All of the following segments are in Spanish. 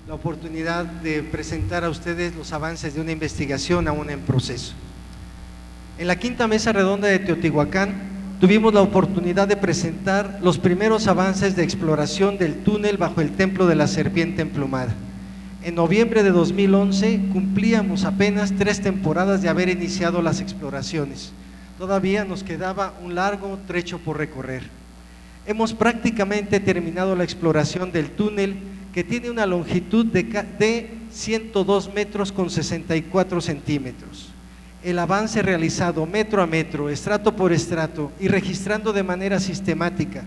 la oportunidad de presentar a ustedes los avances de una investigación aún en proceso. En la quinta mesa redonda de Teotihuacán tuvimos la oportunidad de presentar los primeros avances de exploración del túnel bajo el Templo de la Serpiente Emplumada. En noviembre de 2011 cumplíamos apenas 3 temporadas de haber iniciado las exploraciones. Todavía nos quedaba un largo trecho por recorrer. Hemos prácticamente terminado la exploración del túnel, que tiene una longitud de 102 metros con 64 centímetros. El avance realizado metro a metro, estrato por estrato y registrando de manera sistemática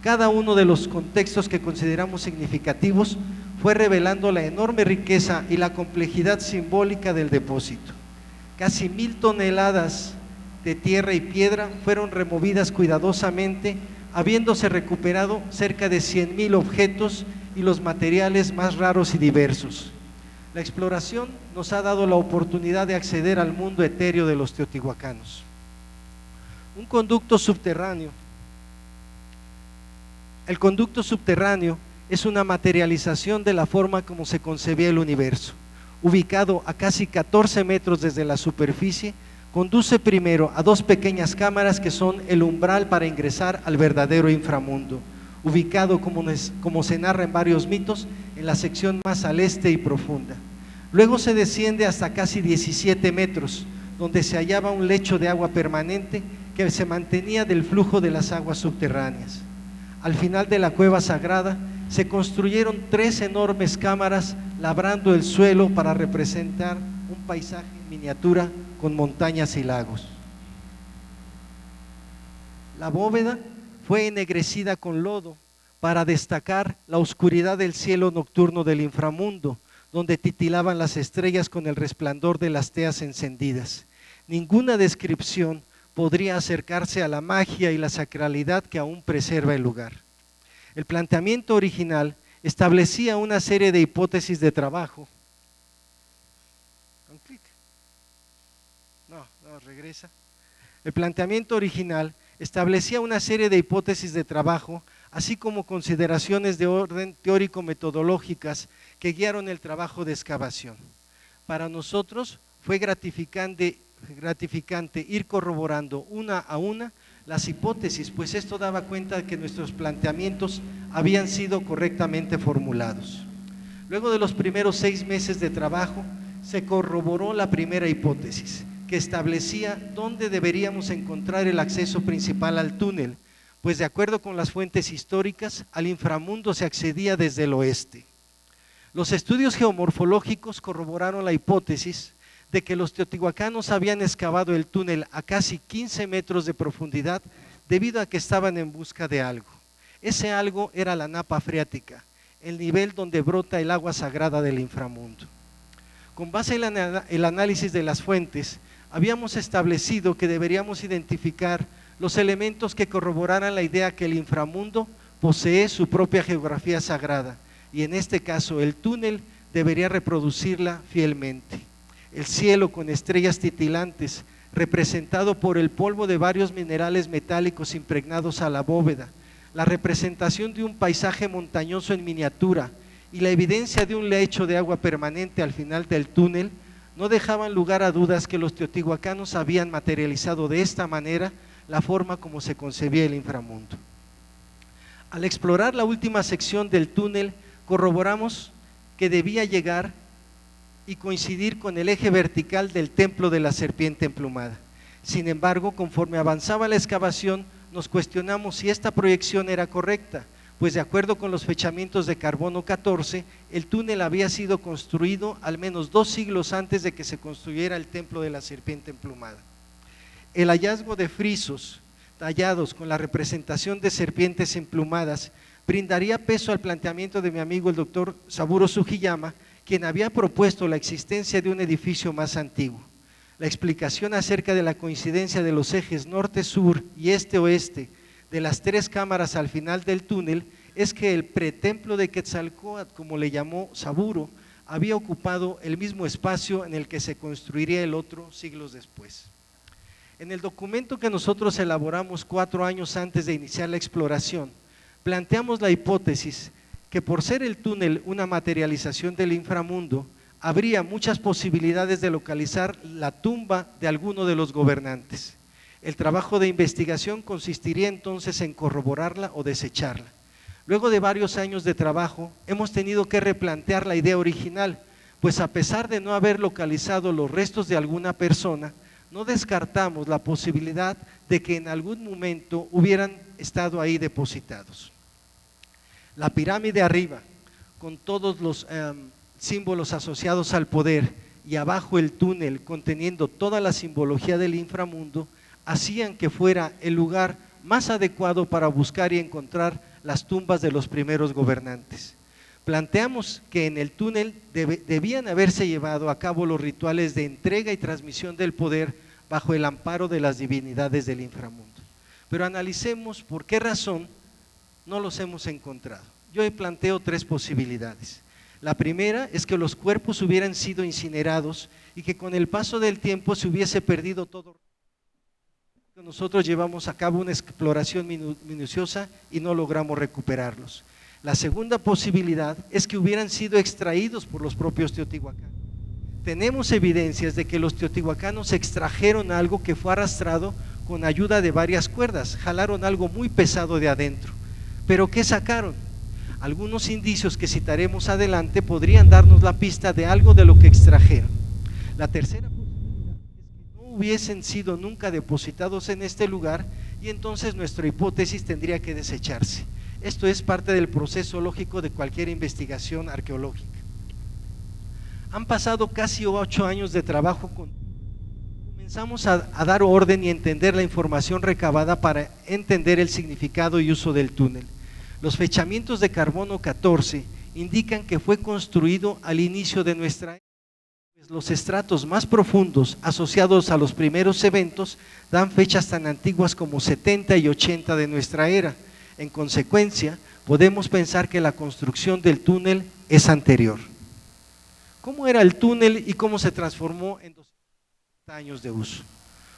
cada uno de los contextos que consideramos significativos, fue revelando la enorme riqueza y la complejidad simbólica del depósito. Casi 1000 toneladas de tierra y piedra fueron removidas cuidadosamente, habiéndose recuperado cerca de 100,000 objetos y los materiales más raros y diversos. La exploración nos ha dado la oportunidad de acceder al mundo etéreo de los teotihuacanos. Un conducto subterráneo. El conducto subterráneo es una materialización de la forma como se concebía el universo. Ubicado a casi 14 metros desde la superficie, conduce primero a 2 pequeñas cámaras que son el umbral para ingresar al verdadero inframundo, ubicado como se narra en varios mitos, en la sección más al este y profunda. Luego se desciende hasta casi 17 metros, donde se hallaba un lecho de agua permanente que se mantenía del flujo de las aguas subterráneas. Al final de la cueva sagrada se construyeron 3 enormes cámaras labrando el suelo para representar un paisaje en miniatura con montañas y lagos. La bóveda fue ennegrecida con lodo para destacar la oscuridad del cielo nocturno del inframundo, donde titilaban las estrellas con el resplandor de las teas encendidas. Ninguna descripción podría acercarse a la magia y la sacralidad que aún preserva el lugar. El planteamiento original establecía una serie de hipótesis de trabajo. Regresa. El planteamiento original establecía una serie de hipótesis de trabajo, así como consideraciones de orden teórico-metodológicas que guiaron el trabajo de excavación. Para nosotros fue gratificante ir corroborando una a una las hipótesis, pues esto daba cuenta de que nuestros planteamientos habían sido correctamente formulados. Luego de los primeros 6 meses de trabajo, se corroboró la primera hipótesis, que establecía dónde deberíamos encontrar el acceso principal al túnel, pues de acuerdo con las fuentes históricas, al inframundo se accedía desde el oeste. Los estudios geomorfológicos corroboraron la hipótesis de que los teotihuacanos habían excavado el túnel a casi 15 metros de profundidad debido a que estaban en busca de algo. Ese algo era la napa freática, el nivel donde brota el agua sagrada del inframundo. Con base en el análisis de las fuentes, habíamos establecido que deberíamos identificar los elementos que corroboraran la idea que el inframundo posee su propia geografía sagrada, y en este caso el túnel debería reproducirla fielmente. El cielo con estrellas titilantes, representado por el polvo de varios minerales metálicos impregnados a la bóveda, la representación de un paisaje montañoso en miniatura y la evidencia de un lecho de agua permanente al final del túnel, no dejaban lugar a dudas que los teotihuacanos habían materializado de esta manera la forma como se concebía el inframundo. Al explorar la última sección del túnel, corroboramos que debía llegar y coincidir con el eje vertical del Templo de la Serpiente Emplumada. Sin embargo, conforme avanzaba la excavación, nos cuestionamos si esta proyección era correcta, pues de acuerdo con los fechamientos de carbono 14, el túnel había sido construido al menos 2 siglos antes de que se construyera el Templo de la Serpiente Emplumada. El hallazgo de frisos tallados con la representación de serpientes emplumadas brindaría peso al planteamiento de mi amigo el doctor Saburo Sugiyama, quien había propuesto la existencia de un edificio más antiguo. La explicación acerca de la coincidencia de los ejes norte-sur y este-oeste de las 3 cámaras al final del túnel es que el pretemplo de Quetzalcóatl, como le llamó Saburo, había ocupado el mismo espacio en el que se construiría el otro siglos después. En el documento que nosotros elaboramos 4 años antes de iniciar la exploración, planteamos la hipótesis que por ser el túnel una materialización del inframundo, habría muchas posibilidades de localizar la tumba de alguno de los gobernantes. El trabajo de investigación consistiría entonces en corroborarla o desecharla. Luego de varios años de trabajo, hemos tenido que replantear la idea original, pues a pesar de no haber localizado los restos de alguna persona, no descartamos la posibilidad de que en algún momento hubieran estado ahí depositados. La pirámide arriba, con todos los símbolos asociados al poder, y abajo el túnel conteniendo toda la simbología del inframundo, hacían que fuera el lugar más adecuado para buscar y encontrar las tumbas de los primeros gobernantes. Planteamos que en el túnel debían haberse llevado a cabo los rituales de entrega y transmisión del poder bajo el amparo de las divinidades del inframundo. Pero analicemos por qué razón no los hemos encontrado. Yo planteo tres posibilidades. La primera es que los cuerpos hubieran sido incinerados y que con el paso del tiempo se hubiese perdido todo. Nosotros llevamos a cabo una exploración minuciosa y no logramos recuperarlos. La segunda posibilidad es que hubieran sido extraídos por los propios teotihuacanos. Tenemos evidencias de que los teotihuacanos extrajeron algo que fue arrastrado con ayuda de varias cuerdas, jalaron algo muy pesado de adentro. ¿Pero qué sacaron? Algunos indicios que citaremos adelante podrían darnos la pista de algo de lo que extrajeron. La tercera posibilidad es que no hubiesen sido nunca depositados en este lugar y entonces nuestra hipótesis tendría que desecharse. Esto es parte del proceso lógico de cualquier investigación arqueológica. Han pasado casi 8 años de trabajo. Comenzamos a dar orden y entender la información recabada para entender el significado y uso del túnel. Los fechamientos de carbono 14 indican que fue construido al inicio de nuestra era. Los estratos más profundos asociados a los primeros eventos dan fechas tan antiguas como 70 y 80 de nuestra era. En consecuencia, podemos pensar que la construcción del túnel es anterior. ¿Cómo era el túnel y cómo se transformó en 200 años de uso?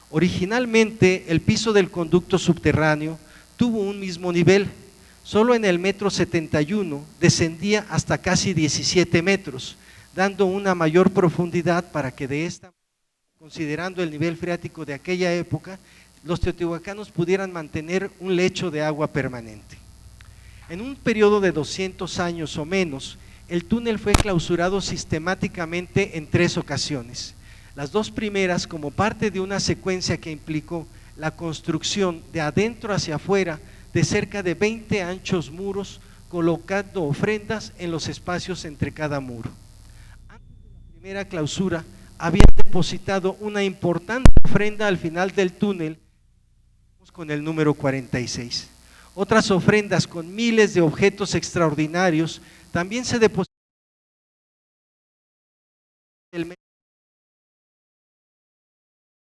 Originalmente, el piso del conducto subterráneo tuvo un mismo nivel. Solo en el metro 71 descendía hasta casi 17 metros, dando una mayor profundidad para que de esta, considerando el nivel freático de aquella época, los teotihuacanos pudieran mantener un lecho de agua permanente. En un periodo de 200 años o menos, el túnel fue clausurado sistemáticamente en 3 ocasiones. Las 2 primeras como parte de una secuencia que implicó la construcción de adentro hacia afuera de cerca de 20 anchos muros, colocando ofrendas en los espacios entre cada muro. Antes de la primera clausura, habían depositado una importante ofrenda al final del túnel, con el número 46. Otras ofrendas con miles de objetos extraordinarios también se depositaron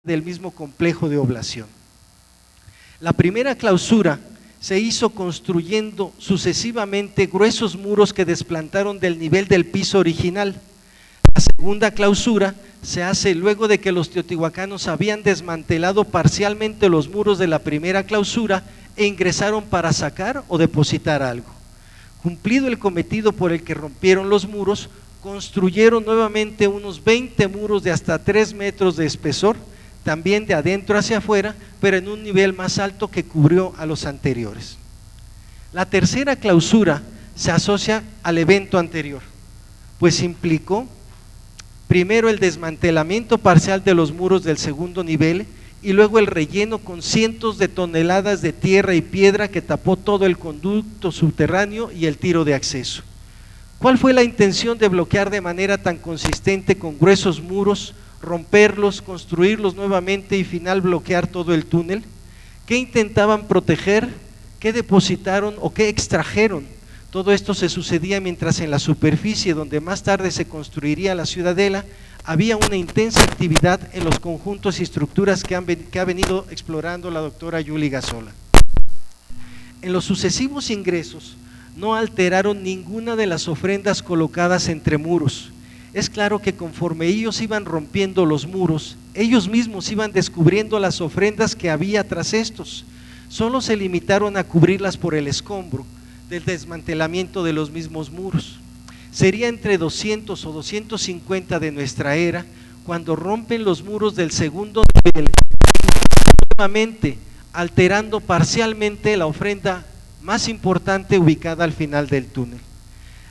del mismo complejo de oblación. La primera clausura se hizo construyendo sucesivamente gruesos muros que desplantaron del nivel del piso original. La segunda clausura se hace luego de que los teotihuacanos habían desmantelado parcialmente los muros de la primera clausura e ingresaron para sacar o depositar algo. Cumplido el cometido por el que rompieron los muros, construyeron nuevamente unos 20 muros de hasta 3 metros de espesor, también de adentro hacia afuera, pero en un nivel más alto que cubrió a los anteriores. La tercera clausura se asocia al evento anterior, pues implicó primero el desmantelamiento parcial de los muros del segundo nivel y luego el relleno con cientos de toneladas de tierra y piedra que tapó todo el conducto subterráneo y el tiro de acceso. ¿Cuál fue la intención de bloquear de manera tan consistente con gruesos muros, romperlos, construirlos nuevamente y final bloquear todo el túnel? ¿Qué intentaban proteger? ¿Qué depositaron o qué extrajeron? Todo esto se sucedía mientras en la superficie donde más tarde se construiría la ciudadela había una intensa actividad en los conjuntos y estructuras que ha venido explorando la doctora Yuli Gazola. En los sucesivos ingresos no alteraron ninguna de las ofrendas colocadas entre muros. Es claro que conforme ellos iban rompiendo los muros, ellos mismos iban descubriendo las ofrendas que había tras estos. Solo se limitaron a cubrirlas por el escombro, del desmantelamiento de los mismos muros. Sería entre 200 o 250 de nuestra era cuando rompen los muros del segundo nivel, nuevamente alterando parcialmente la ofrenda más importante ubicada al final del túnel.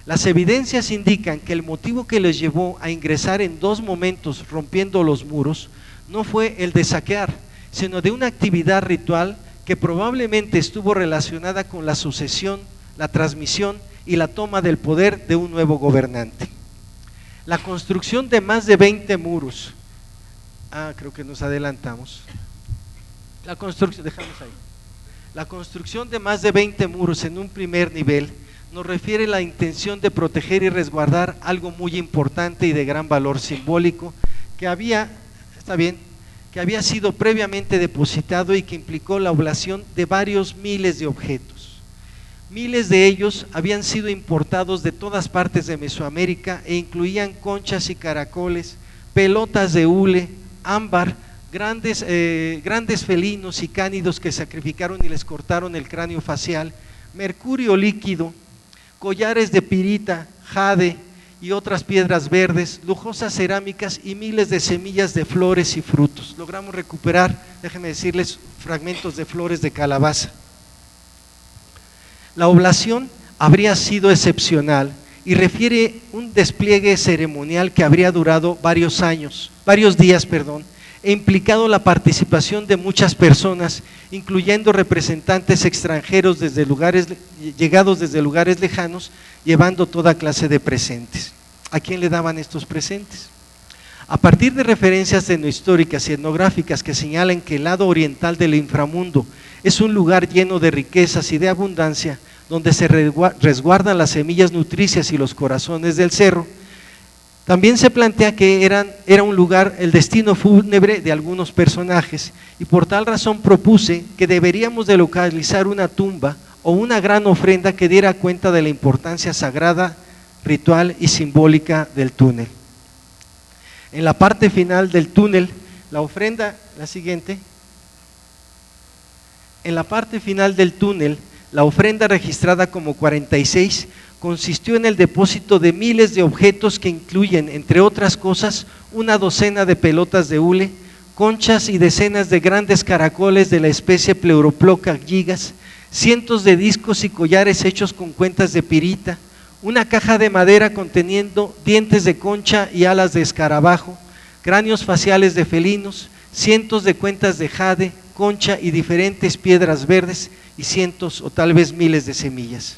Las evidencias indican que el motivo que les llevó a ingresar en dos momentos rompiendo los muros no fue el de saquear, sino de una actividad ritual que probablemente estuvo relacionada con la sucesión, la transmisión y la toma del poder de un nuevo gobernante. La construcción de más de 20 muros, creo que nos adelantamos. La construcción de más de 20 muros en un primer nivel nos refiere a la intención de proteger y resguardar algo muy importante y de gran valor simbólico que había sido previamente depositado y que implicó la oblación de varios miles de objetos. Miles de ellos habían sido importados de todas partes de Mesoamérica e incluían conchas y caracoles, pelotas de hule, ámbar, grandes felinos y cánidos que sacrificaron y les cortaron el cráneo facial, mercurio líquido, collares de pirita, jade y otras piedras verdes, lujosas cerámicas y miles de semillas de flores y frutos. Logramos recuperar, déjenme decirles, fragmentos de flores de calabaza. La oblación habría sido excepcional y refiere un despliegue ceremonial que habría durado varios días, e implicado la participación de muchas personas, incluyendo representantes extranjeros llegados desde lugares lejanos, llevando toda clase de presentes. ¿A quién le daban estos presentes? A partir de referencias etnohistóricas y etnográficas que señalan que el lado oriental del inframundo es un lugar lleno de riquezas y de abundancia, donde se resguardan las semillas nutricias y los corazones del cerro, también se plantea que era un lugar el destino fúnebre de algunos personajes, y por tal razón propuse que deberíamos de localizar una tumba o una gran ofrenda que diera cuenta de la importancia sagrada, ritual y simbólica del túnel. En la parte final del túnel, la ofrenda, la siguiente, en la parte final del túnel, la ofrenda registrada como 46 consistió en el depósito de miles de objetos que incluyen, entre otras cosas, una docena de pelotas de hule, conchas y decenas de grandes caracoles de la especie Pleuroploca gigas, cientos de discos y collares hechos con cuentas de pirita, una caja de madera conteniendo dientes de concha y alas de escarabajo, cráneos faciales de felinos, cientos de cuentas de jade, concha y diferentes piedras verdes y cientos o tal vez miles de semillas.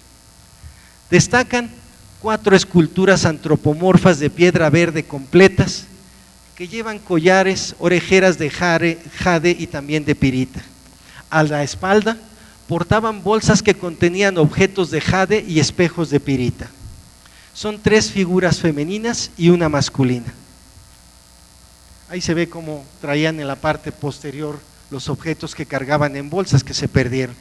Destacan 4 esculturas antropomorfas de piedra verde completas que llevan collares, orejeras de jade y también de pirita. A la espalda portaban bolsas que contenían objetos de jade y espejos de pirita. Son 3 figuras femeninas y una masculina. Ahí se ve cómo traían en la parte posterior los objetos que cargaban en bolsas que se perdieron.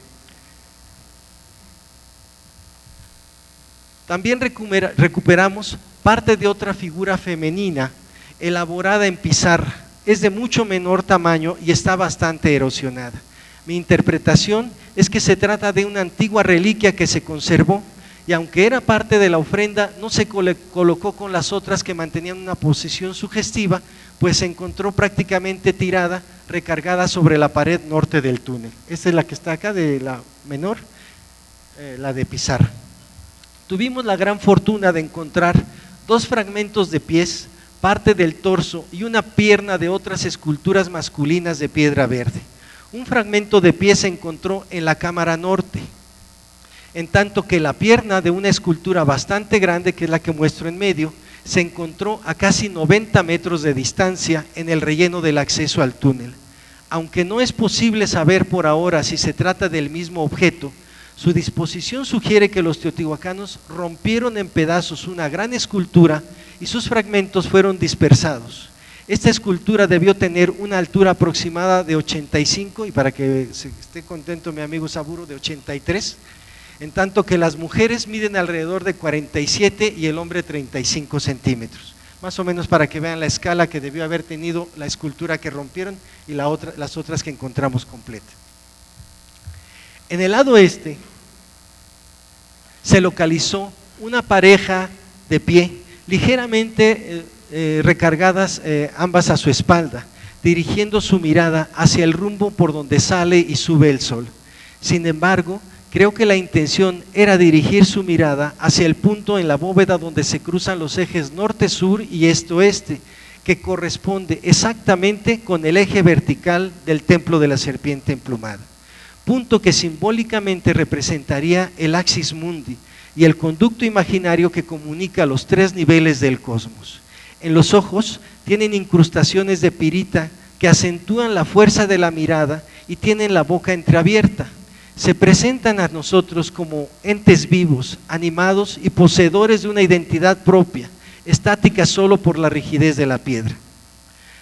También recuperamos parte de otra figura femenina elaborada en pizarra. Es de mucho menor tamaño y está bastante erosionada. Mi interpretación es que se trata de una antigua reliquia que se conservó y aunque era parte de la ofrenda, no se colocó con las otras que mantenían una posición sugestiva, pues se encontró prácticamente tirada, recargada sobre la pared norte del túnel. Esta es la que está acá, de la menor, la de pizarra. Tuvimos la gran fortuna de encontrar 2 fragmentos de pies, parte del torso y una pierna de otras esculturas masculinas de piedra verde. Un fragmento de pie se encontró en la cámara norte, en tanto que la pierna de una escultura bastante grande, que es la que muestro en medio, se encontró a casi 90 metros de distancia en el relleno del acceso al túnel. Aunque no es posible saber por ahora si se trata del mismo objeto, su disposición sugiere que los teotihuacanos rompieron en pedazos una gran escultura y sus fragmentos fueron dispersados. Esta escultura debió tener una altura aproximada de 85, y para que esté contento mi amigo Saburo, de 83, en tanto que las mujeres miden alrededor de 47 y el hombre 35 centímetros. Más o menos para que vean la escala que debió haber tenido la escultura que rompieron y las otras que encontramos completa. En el lado este se localizó una pareja de pie, ligeramente recargadas ambas a su espalda, dirigiendo su mirada hacia el rumbo por donde sale y sube el sol. Sin embargo, creo que la intención era dirigir su mirada hacia el punto en la bóveda donde se cruzan los ejes norte-sur y este-oeste, que corresponde exactamente con el eje vertical del templo de la serpiente emplumada, punto que simbólicamente representaría el axis mundi y el conducto imaginario que comunica los tres niveles del cosmos. En los ojos tienen incrustaciones de pirita que acentúan la fuerza de la mirada y tienen la boca entreabierta. Se presentan a nosotros como entes vivos, animados y poseedores de una identidad propia, estática solo por la rigidez de la piedra.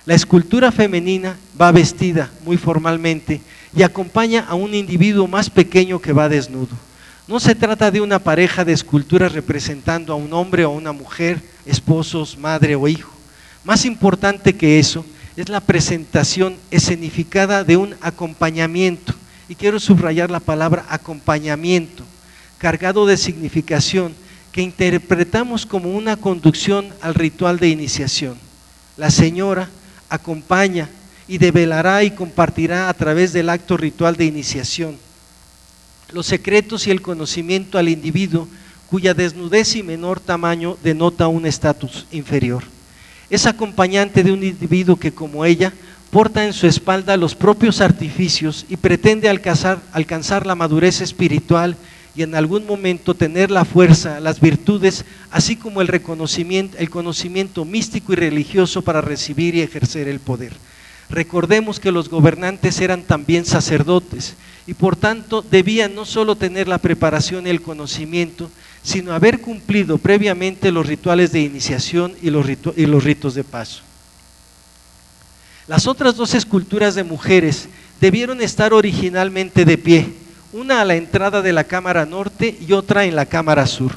La escultura femenina va vestida muy formalmente y acompaña a un individuo más pequeño que va desnudo. No se trata de una pareja de esculturas representando a un hombre o a una mujer, esposos, madre o hijo. Más importante que eso es la presentación escenificada de un acompañamiento, y quiero subrayar la palabra acompañamiento, cargado de significación, que interpretamos como una conducción al ritual de iniciación. La señora acompaña y develará y compartirá a través del acto ritual de iniciación los secretos y el conocimiento al individuo cuya desnudez y menor tamaño denota un estatus inferior. Es acompañante de un individuo que, como ella, porta en su espalda los propios artificios y pretende alcanzar la madurez espiritual y en algún momento tener la fuerza, las virtudes, así como el conocimiento místico y religioso para recibir y ejercer el poder. Recordemos que los gobernantes eran también sacerdotes y por tanto debían no solo tener la preparación y el conocimiento, sino haber cumplido previamente los rituales de iniciación y los ritos de paso. Las otras dos esculturas de mujeres debieron estar originalmente de pie, una a la entrada de la cámara norte y otra en la cámara sur.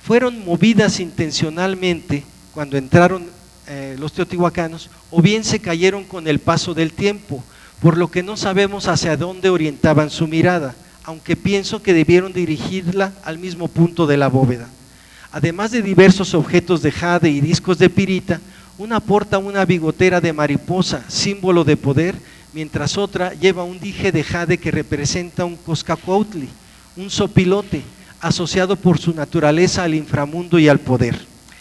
Fueron movidas intencionalmente cuando entraron los teotihuacanos, o bien se cayeron con el paso del tiempo, por lo que no sabemos hacia dónde orientaban su mirada, aunque pienso que debieron dirigirla al mismo punto de la bóveda. Además de diversos objetos de jade y discos de pirita, una porta una bigotera de mariposa, símbolo de poder, mientras otra lleva un dije de jade que representa un coscacuautli, un sopilote, asociado por su naturaleza al inframundo y al poder.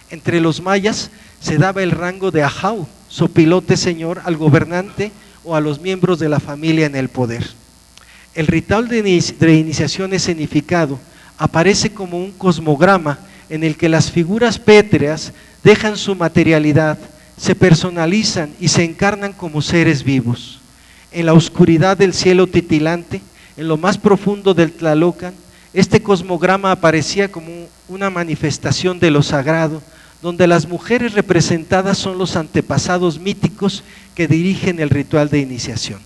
Entre los mayas se daba el rango de ajau, sopilote señor, al gobernante o a los miembros de la familia en el poder. El ritual de iniciación escenificado aparece como un cosmograma en el que las figuras pétreas dejan su materialidad, se personalizan y se encarnan como seres vivos. En la oscuridad del cielo titilante, en lo más profundo del Tlalocan, este cosmograma aparecía como una manifestación de lo sagrado, donde las mujeres representadas son los antepasados míticos que dirigen el ritual de iniciación.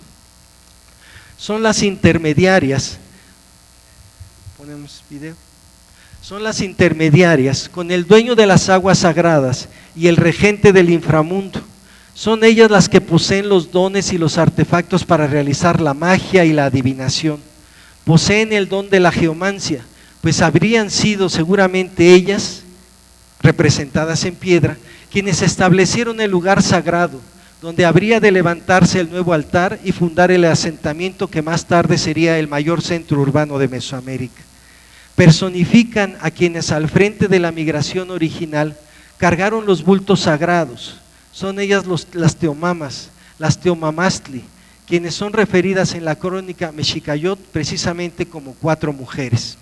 Son las intermediarias, ponemos video, son las intermediarias con el dueño de las aguas sagradas y el regente del inframundo. Son ellas las que poseen los dones y los artefactos para realizar la magia y la adivinación. Poseen el don de la geomancia, pues habrían sido seguramente ellas, representadas en piedra, quienes establecieron el lugar sagrado, donde habría de levantarse el nuevo altar y fundar el asentamiento que más tarde sería el mayor centro urbano de Mesoamérica. Personifican a quienes al frente de la migración original cargaron los bultos sagrados. Son ellas las teomamas, las teomamastli, quienes son referidas en la crónica Mexicayot precisamente como 4 mujeres.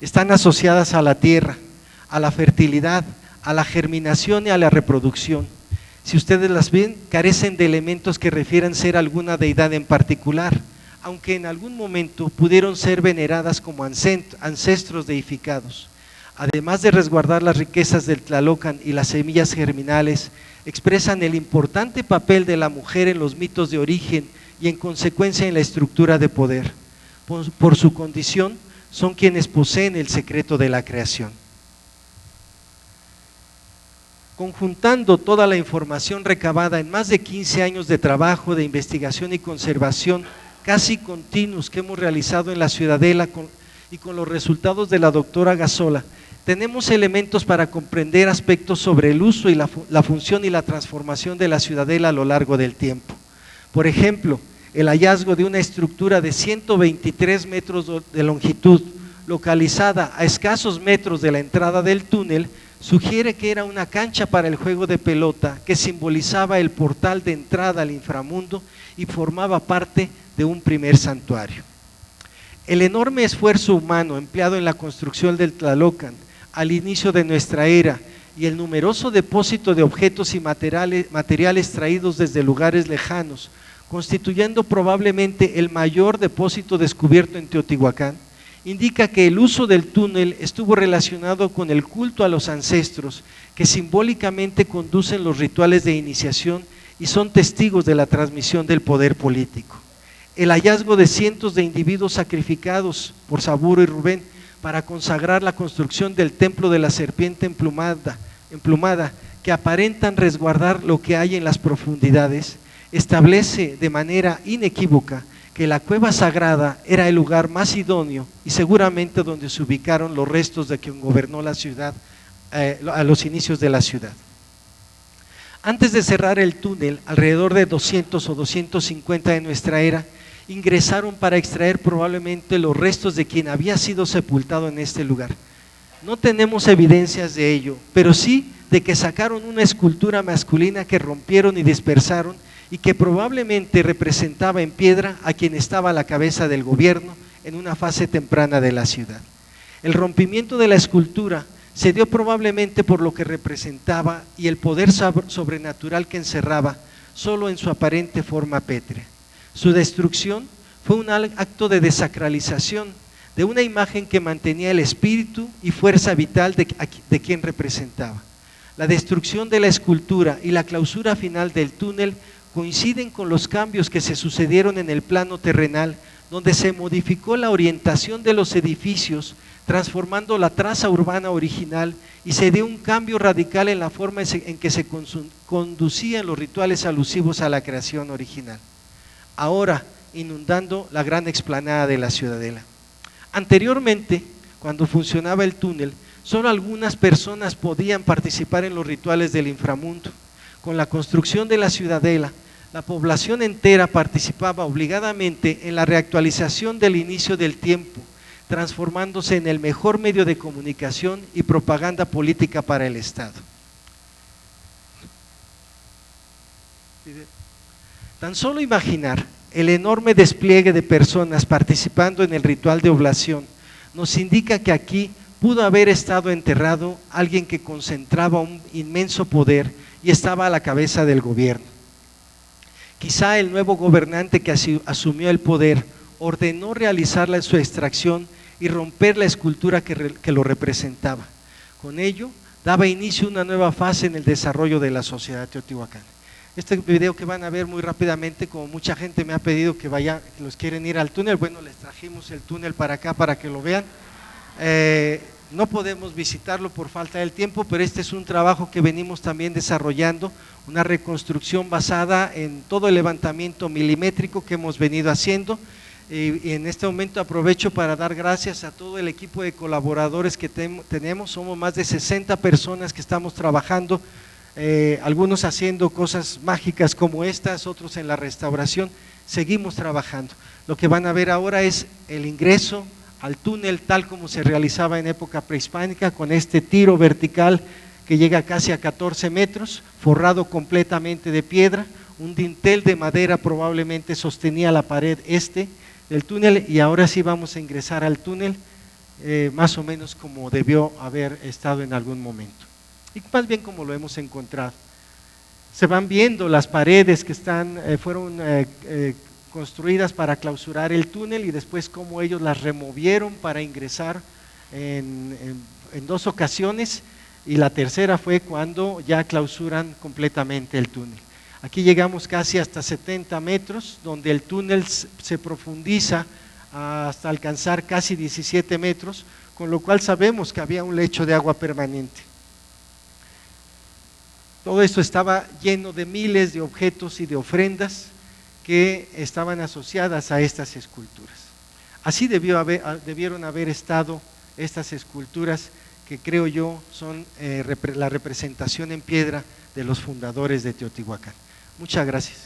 Están asociadas a la tierra, a la fertilidad, a la germinación y a la reproducción. Si ustedes las ven, carecen de elementos que refieran ser alguna deidad en particular, aunque en algún momento pudieron ser veneradas como ancestros deificados. Además de resguardar las riquezas del Tlalocan y las semillas germinales, expresan el importante papel de la mujer en los mitos de origen y en consecuencia en la estructura de poder. Por su condición, son quienes poseen el secreto de la creación. Conjuntando toda la información recabada en más de 15 años de trabajo, de investigación y conservación casi continuos que hemos realizado en la Ciudadela y con los resultados de la doctora Gazola, tenemos elementos para comprender aspectos sobre el uso y la función y la transformación de la ciudadela a lo largo del tiempo. Por ejemplo, el hallazgo de una estructura de 123 metros de longitud, localizada a escasos metros de la entrada del túnel, sugiere que era una cancha para el juego de pelota que simbolizaba el portal de entrada al inframundo y formaba parte de un primer santuario. El enorme esfuerzo humano empleado en la construcción del Tlalocan al inicio de nuestra era y el numeroso depósito de objetos y materiales traídos desde lugares lejanos, constituyendo probablemente el mayor depósito descubierto en Teotihuacán, indica que el uso del túnel estuvo relacionado con el culto a los ancestros, que simbólicamente conducen los rituales de iniciación y son testigos de la transmisión del poder político. El hallazgo de cientos de individuos sacrificados por Saburo y Rubén para consagrar la construcción del templo de la serpiente emplumada, que aparentan resguardar lo que hay en las profundidades, establece de manera inequívoca que la cueva sagrada era el lugar más idóneo y seguramente donde se ubicaron los restos de quien gobernó la ciudad a los inicios de la ciudad. Antes de cerrar el túnel, alrededor de 200 o 250 de nuestra era, ingresaron para extraer probablemente los restos de quien había sido sepultado en este lugar. No tenemos evidencias de ello, pero sí de que sacaron una escultura masculina que rompieron y dispersaron y que probablemente representaba en piedra a quien estaba a la cabeza del gobierno en una fase temprana de la ciudad. El rompimiento de la escultura se dio probablemente por lo que representaba y el poder sobrenatural que encerraba solo en su aparente forma pétrea. Su destrucción fue un acto de desacralización de una imagen que mantenía el espíritu y fuerza vital de quien representaba. La destrucción de la escultura y la clausura final del túnel coinciden con los cambios que se sucedieron en el plano terrenal, donde se modificó la orientación de los edificios, transformando la traza urbana original, y se dio un cambio radical en la forma en que se conducían los rituales alusivos a la creación original, ahora inundando la gran explanada de la ciudadela. Anteriormente, cuando funcionaba el túnel, solo algunas personas podían participar en los rituales del inframundo. Con la construcción de la ciudadela, la población entera participaba obligadamente en la reactualización del inicio del tiempo, transformándose en el mejor medio de comunicación y propaganda política para el Estado. Tan solo imaginar el enorme despliegue de personas participando en el ritual de oblación nos indica que aquí pudo haber estado enterrado alguien que concentraba un inmenso poder y estaba a la cabeza del gobierno. Quizá el nuevo gobernante que asumió el poder ordenó realizar su extracción y romper la escultura que lo representaba. Con ello, daba inicio a una nueva fase en el desarrollo de la sociedad teotihuacana. Este video que van a ver muy rápidamente, como mucha gente me ha pedido que los quieren ir al túnel, bueno, les trajimos el túnel para acá para que lo vean. No podemos visitarlo por falta del tiempo, pero este es un trabajo que venimos también desarrollando, una reconstrucción basada en todo el levantamiento milimétrico que hemos venido haciendo. Y en este momento aprovecho para dar gracias a todo el equipo de colaboradores que tenemos. Somos más de 60 personas que estamos trabajando, algunos haciendo cosas mágicas como estas, otros en la restauración. Seguimos trabajando. Lo que van a ver ahora es el ingreso al túnel tal como se realizaba en época prehispánica, con este tiro vertical que llega casi a 14 metros, forrado completamente de piedra. Un dintel de madera probablemente sostenía la pared del túnel, y ahora sí vamos a ingresar al túnel más o menos como debió haber estado en algún momento, y más bien como lo hemos encontrado. Se van viendo las paredes que fueron construidas para clausurar el túnel, y después cómo ellos las removieron para ingresar en 2 ocasiones, y la tercera fue cuando ya clausuran completamente el túnel. Aquí llegamos casi hasta 70 metros, donde el túnel se profundiza hasta alcanzar casi 17 metros, con lo cual sabemos que había un lecho de agua permanente. Todo esto estaba lleno de miles de objetos y de ofrendas que estaban asociadas a estas esculturas. Así debieron haber estado estas esculturas que creo yo son la representación en piedra de los fundadores de Teotihuacán. Muchas gracias.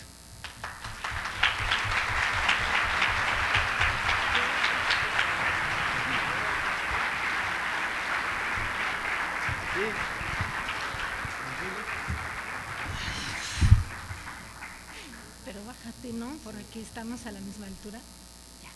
Pero bájate, ¿no? Por aquí estamos a la misma altura. Ya.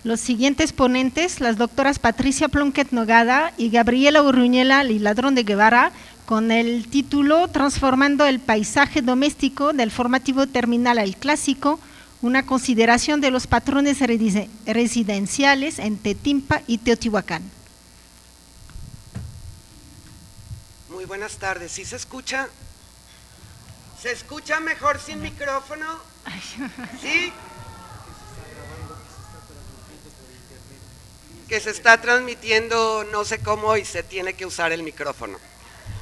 Los siguientes ponentes, las doctoras Patricia Plunkett Nogada y Gabriela Urruñela y Ladrón de Guevara, con el título Transformando el paisaje doméstico del formativo terminal al clásico, una consideración de los patrones residenciales en Tetimpa y Teotihuacán. Muy buenas tardes, ¿sí se escucha? ¿Se escucha mejor sin micrófono? ¿Sí? Que se está transmitiendo no sé cómo y se tiene que usar el micrófono.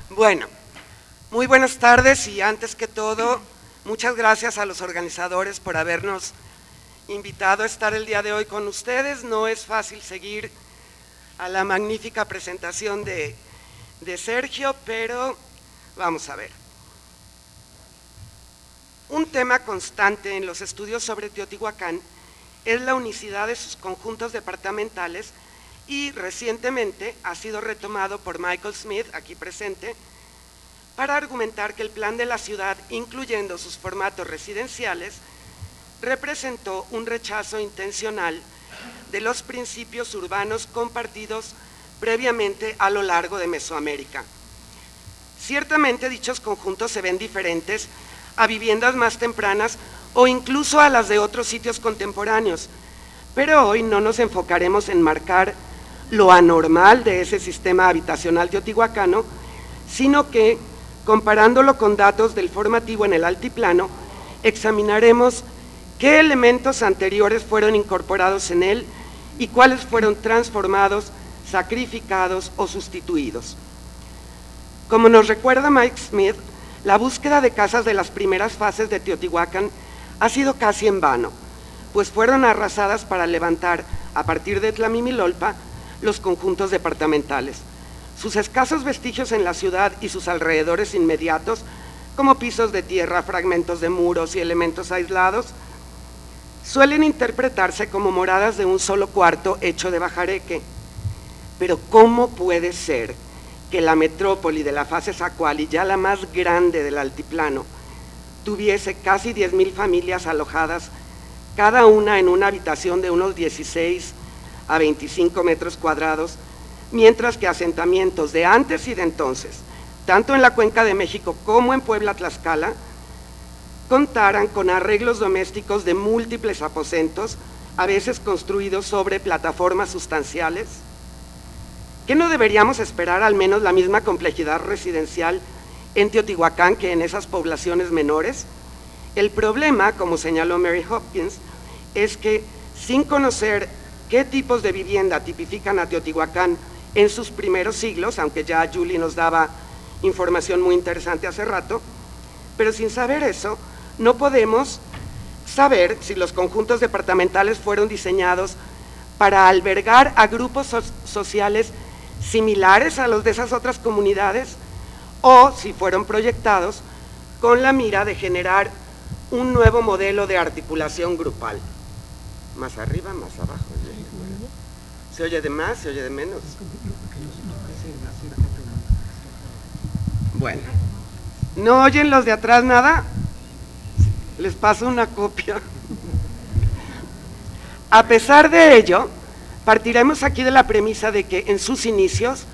Bueno, muy buenas tardes y antes que todo, muchas gracias a los organizadores por habernos invitado a estar el día de hoy con ustedes. No es fácil seguir a la magnífica presentación de Sergio, pero vamos a ver. Un tema constante en los estudios sobre Teotihuacán es la unicidad de sus conjuntos departamentales y recientemente ha sido retomado por Michael Smith, aquí presente, para argumentar que el plan de la ciudad, incluyendo sus formatos residenciales, representó un rechazo intencional de los principios urbanos compartidos previamente a lo largo de Mesoamérica. Ciertamente dichos conjuntos se ven diferentes a viviendas más tempranas o incluso a las de otros sitios contemporáneos, pero hoy no nos enfocaremos en marcar lo anormal de ese sistema habitacional teotihuacano, sino que, comparándolo con datos del formativo en el altiplano, examinaremos qué elementos anteriores fueron incorporados en él y cuáles fueron transformados, sacrificados o sustituidos. Como nos recuerda Mike Smith, la búsqueda de casas de las primeras fases de Teotihuacán ha sido casi en vano, pues fueron arrasadas para levantar, a partir de Tlamimilolpa, los conjuntos departamentales. Sus escasos vestigios en la ciudad y sus alrededores inmediatos, como pisos de tierra, fragmentos de muros y elementos aislados, suelen interpretarse como moradas de un solo cuarto hecho de bajareque. Pero ¿cómo puede ser que la metrópoli de la fase Zacuali, ya la más grande del altiplano, tuviese casi 10,000 familias alojadas, cada una en una habitación de unos 16 a 25 metros cuadrados, mientras que asentamientos de antes y de entonces, tanto en la Cuenca de México como en Puebla Tlaxcala, contaran con arreglos domésticos de múltiples aposentos, a veces construidos sobre plataformas sustanciales? ¿Qué no deberíamos esperar al menos la misma complejidad residencial en Teotihuacán que en esas poblaciones menores? El problema, como señaló Mary Hopkins, es que sin conocer qué tipos de vivienda tipifican a Teotihuacán en sus primeros siglos, aunque ya Julie nos daba información muy interesante hace rato, pero sin saber eso, no podemos saber si los conjuntos departamentales fueron diseñados para albergar a grupos sociales similares a los de esas otras comunidades, o si fueron proyectados con la mira de generar un nuevo modelo de articulación grupal. Más arriba, más abajo. ¿Se oye de más? ¿Se oye de menos? Bueno, ¿no oyen los de atrás nada? Les paso una copia. A pesar de ello, partiremos aquí de la premisa de que en sus inicios,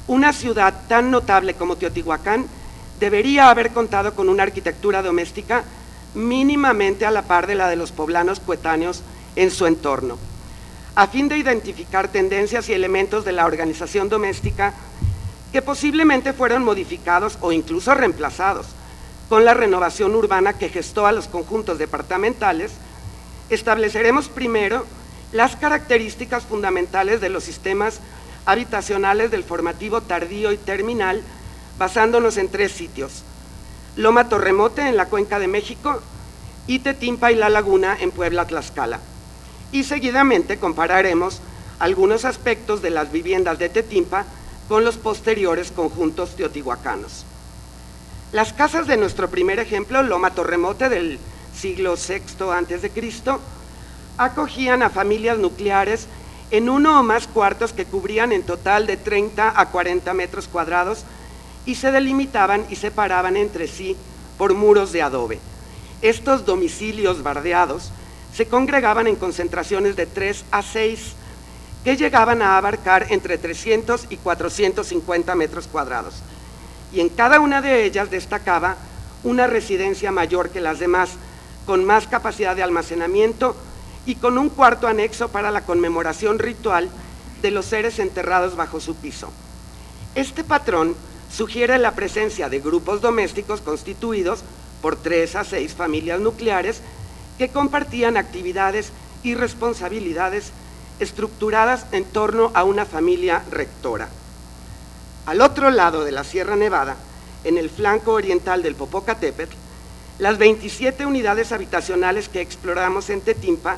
una ciudad tan notable como Teotihuacán debería haber contado con una arquitectura doméstica mínimamente a la par de la de los poblanos coetáneos en su entorno. A fin de identificar tendencias y elementos de la organización doméstica que posiblemente fueron modificados o incluso reemplazados con la renovación urbana que gestó a los conjuntos departamentales, estableceremos primero las características fundamentales de los sistemas habitacionales del formativo tardío y terminal, basándonos en 3 sitios: Loma Torremote en la Cuenca de México y Tetimpa y La Laguna en Puebla Tlaxcala. y seguidamente compararemos algunos aspectos de las viviendas de Tetimpa con los posteriores conjuntos teotihuacanos. Las casas de nuestro primer ejemplo, Loma Torremote del siglo VI a.C., acogían a familias nucleares en uno o más cuartos que cubrían en total de 30 a 40 metros cuadrados y se delimitaban y separaban entre sí por muros de adobe. Estos domicilios bardeados se congregaban en concentraciones de 3 a 6, que llegaban a abarcar entre 300 y 450 metros cuadrados. Y en cada una de ellas destacaba una residencia mayor que las demás, con más capacidad de almacenamiento y con un cuarto anexo para la conmemoración ritual de los seres enterrados bajo su piso. Este patrón sugiere la presencia de grupos domésticos constituidos por 3 a 6 familias nucleares que compartían actividades y responsabilidades estructuradas en torno a una familia rectora. Al otro lado de la Sierra Nevada, en el flanco oriental del Popocatépetl, las 27 unidades habitacionales que exploramos en Tetimpa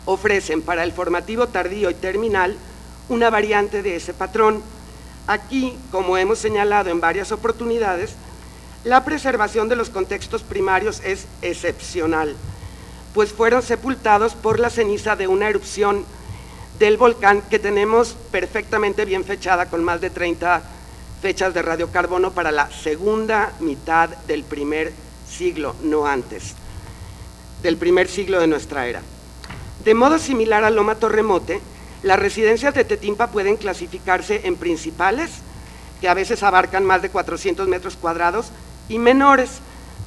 ofrecen para el formativo tardío y terminal una variante de ese patrón. Aquí, como hemos señalado en varias oportunidades, la preservación de los contextos primarios es excepcional, pues fueron sepultados por la ceniza de una erupción del volcán que tenemos perfectamente bien fechada con más de 30 fechas de radiocarbono para la segunda mitad del primer siglo, no antes, del primer siglo de nuestra era. De modo similar a Loma Torremote, las residencias de Tetimpa pueden clasificarse en principales, que a veces abarcan más de 400 metros cuadrados, y menores,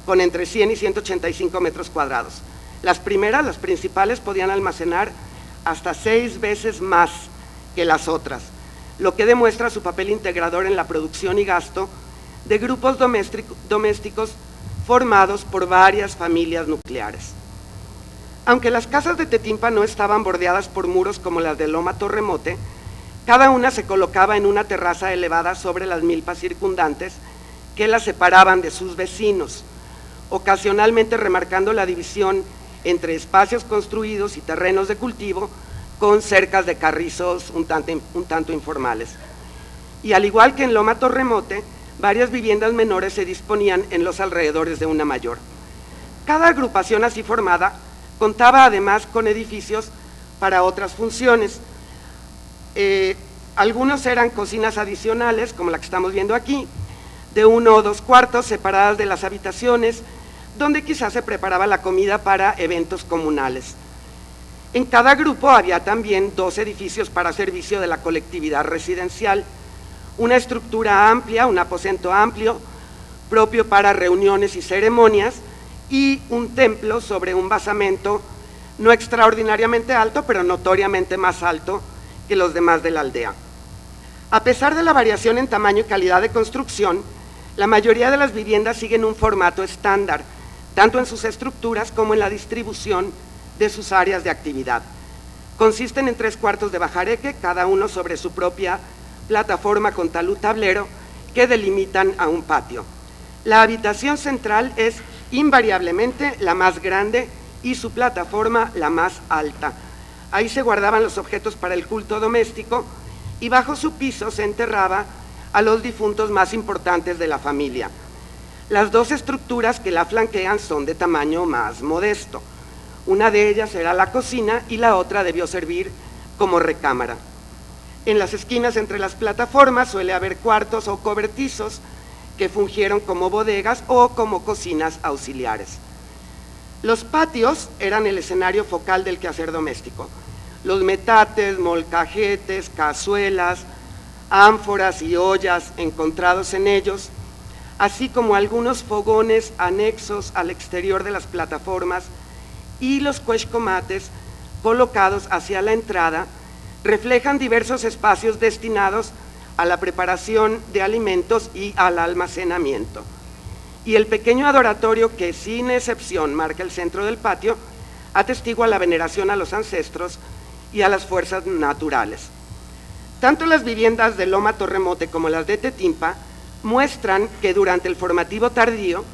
con entre 100 y 185 metros cuadrados. Las primeras, las principales, podían almacenar hasta 6 veces más que las otras, lo que demuestra su papel integrador en la producción y gasto de grupos domésticos formados por varias familias nucleares. Aunque las casas de Tetimpa no estaban bordeadas por muros como las de Loma Torremote, cada una se colocaba en una terraza elevada sobre las milpas circundantes que las separaban de sus vecinos, ocasionalmente remarcando la división entre espacios construidos y terrenos de cultivo con cercas de carrizos un tanto informales. Y al igual que en Loma Torremote, varias viviendas menores se disponían en los alrededores de una mayor. Cada agrupación así formada contaba además con edificios para otras funciones. Algunos eran cocinas adicionales, como la que estamos viendo aquí, de 1 o 2 cuartos separadas de las habitaciones, donde quizás se preparaba la comida para eventos comunales. En cada grupo había también 2 edificios para servicio de la colectividad residencial, una estructura amplia, un aposento amplio, propio para reuniones y ceremonias, y un templo sobre un basamento no extraordinariamente alto, pero notoriamente más alto que los demás de la aldea. A pesar de la variación en tamaño y calidad de construcción, la mayoría de las viviendas siguen un formato estándar, tanto en sus estructuras como en la distribución de sus áreas de actividad. Consisten en 3 cuartos de bajareque, cada uno sobre su propia plataforma con talud tablero, que delimitan a un patio. La habitación central es invariablemente la más grande y su plataforma la más alta. Ahí se guardaban los objetos para el culto doméstico y bajo su piso se enterraba a los difuntos más importantes de la familia. Las 2 estructuras que la flanquean son de tamaño más modesto. Una de ellas era la cocina y la otra debió servir como recámara. En las esquinas entre las plataformas suele haber cuartos o cobertizos que fungieron como bodegas o como cocinas auxiliares. Los patios eran el escenario focal del quehacer doméstico. Los metates, molcajetes, cazuelas, ánforas y ollas encontrados en ellos, así como algunos fogones anexos al exterior de las plataformas y los cuexcomates colocados hacia la entrada, reflejan diversos espacios destinados a la preparación de alimentos y al almacenamiento. Y el pequeño adoratorio que sin excepción marca el centro del patio atestigua la veneración a los ancestros y a las fuerzas naturales. Tanto las viviendas de Loma Torremote como las de Tetimpa muestran que durante el formativo tardío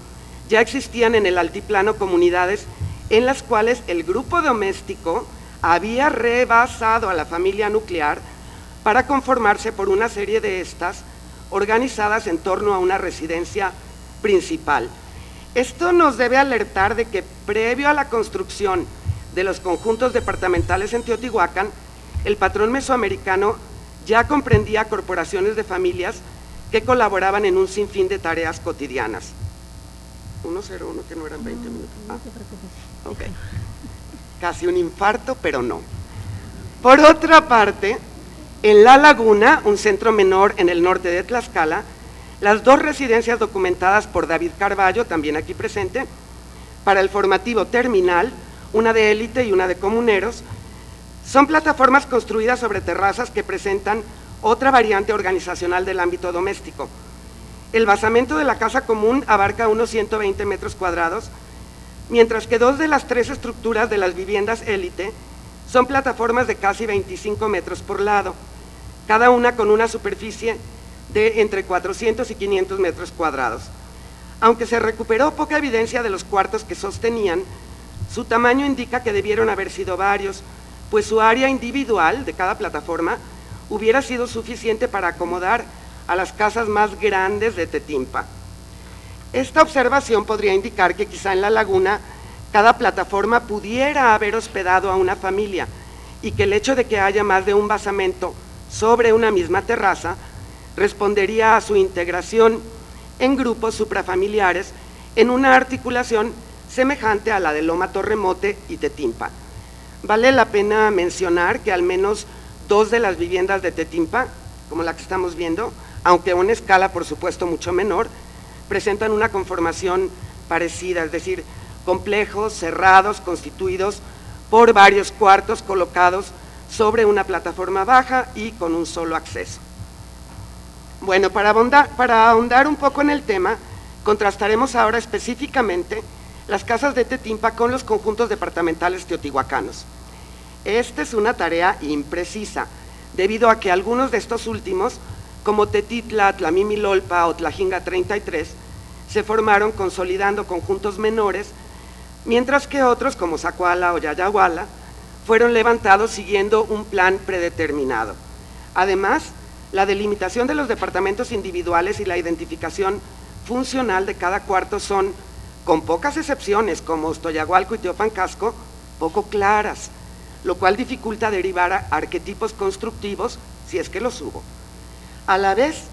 ya existían en el altiplano comunidades en las cuales el grupo doméstico había rebasado a la familia nuclear para conformarse por una serie de estas organizadas en torno a una residencia principal. Esto nos debe alertar de que previo a la construcción de los conjuntos departamentales en Teotihuacán, el patrón mesoamericano ya comprendía corporaciones de familias que colaboraban en un sinfín de tareas cotidianas. 101, que no eran 20 minutos. No te preocupes. Ok. Casi un infarto, pero no. Por otra parte, en La Laguna, un centro menor en el norte de Tlaxcala, las dos residencias documentadas por David Carballo, también aquí presente, para el formativo terminal, una de élite y una de comuneros, son plataformas construidas sobre terrazas que presentan otra variante organizacional del ámbito doméstico. El basamento de la casa común abarca unos 120 metros cuadrados, mientras que 2 de las 3 estructuras de las viviendas élite son plataformas de casi 25 metros por lado, cada una con una superficie de entre 400 y 500 metros cuadrados. Aunque se recuperó poca evidencia de los cuartos que sostenían, su tamaño indica que debieron haber sido varios, pues su área individual de cada plataforma hubiera sido suficiente para acomodar a las casas más grandes de Tetimpa. Esta observación podría indicar que quizá en La Laguna cada plataforma pudiera haber hospedado a una familia y que el hecho de que haya más de un basamento sobre una misma terraza respondería a su integración en grupos suprafamiliares en una articulación semejante a la de Loma Torremote y Tetimpa. Vale la pena mencionar que al menos 2 de las viviendas de Tetimpa, como la que estamos viendo, aunque a una escala por supuesto mucho menor, presentan una conformación parecida, es decir, complejos, cerrados, constituidos por varios cuartos colocados sobre una plataforma baja y con un solo acceso. Bueno, para ahondar un poco en el tema, contrastaremos ahora específicamente las casas de Tetimpa con los conjuntos departamentales teotihuacanos. Esta es una tarea imprecisa, debido a que algunos de estos últimos, como Tetitla, Tlamimilolpa o Tlajinga 33, se formaron consolidando conjuntos menores, mientras que otros, como Zacuala o Yayahuala, fueron levantados siguiendo un plan predeterminado. Además, la delimitación de los departamentos individuales y la identificación funcional de cada cuarto son, con pocas excepciones como Ostoyahualco y Teopancasco, poco claras, lo cual dificulta derivar arquetipos constructivos si es que los hubo. A la vez,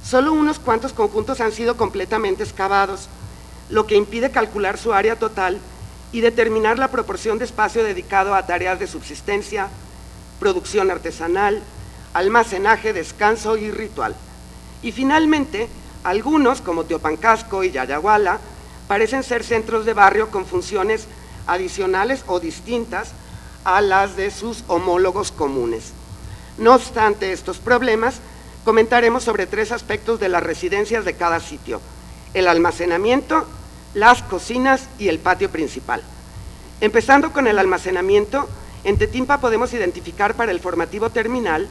solo unos cuantos conjuntos han sido completamente excavados, lo que impide calcular su área total y determinar la proporción de espacio dedicado a tareas de subsistencia, producción artesanal, almacenaje, descanso y ritual. Y finalmente, algunos, como Teopancasco y Yayahuala, parecen ser centros de barrio con funciones adicionales o distintas a las de sus homólogos comunes. No obstante estos problemas, comentaremos sobre 3 aspectos de las residencias de cada sitio: el almacenamiento, las cocinas y el patio principal. Empezando con el almacenamiento, en Tetimpa podemos identificar para el formativo terminal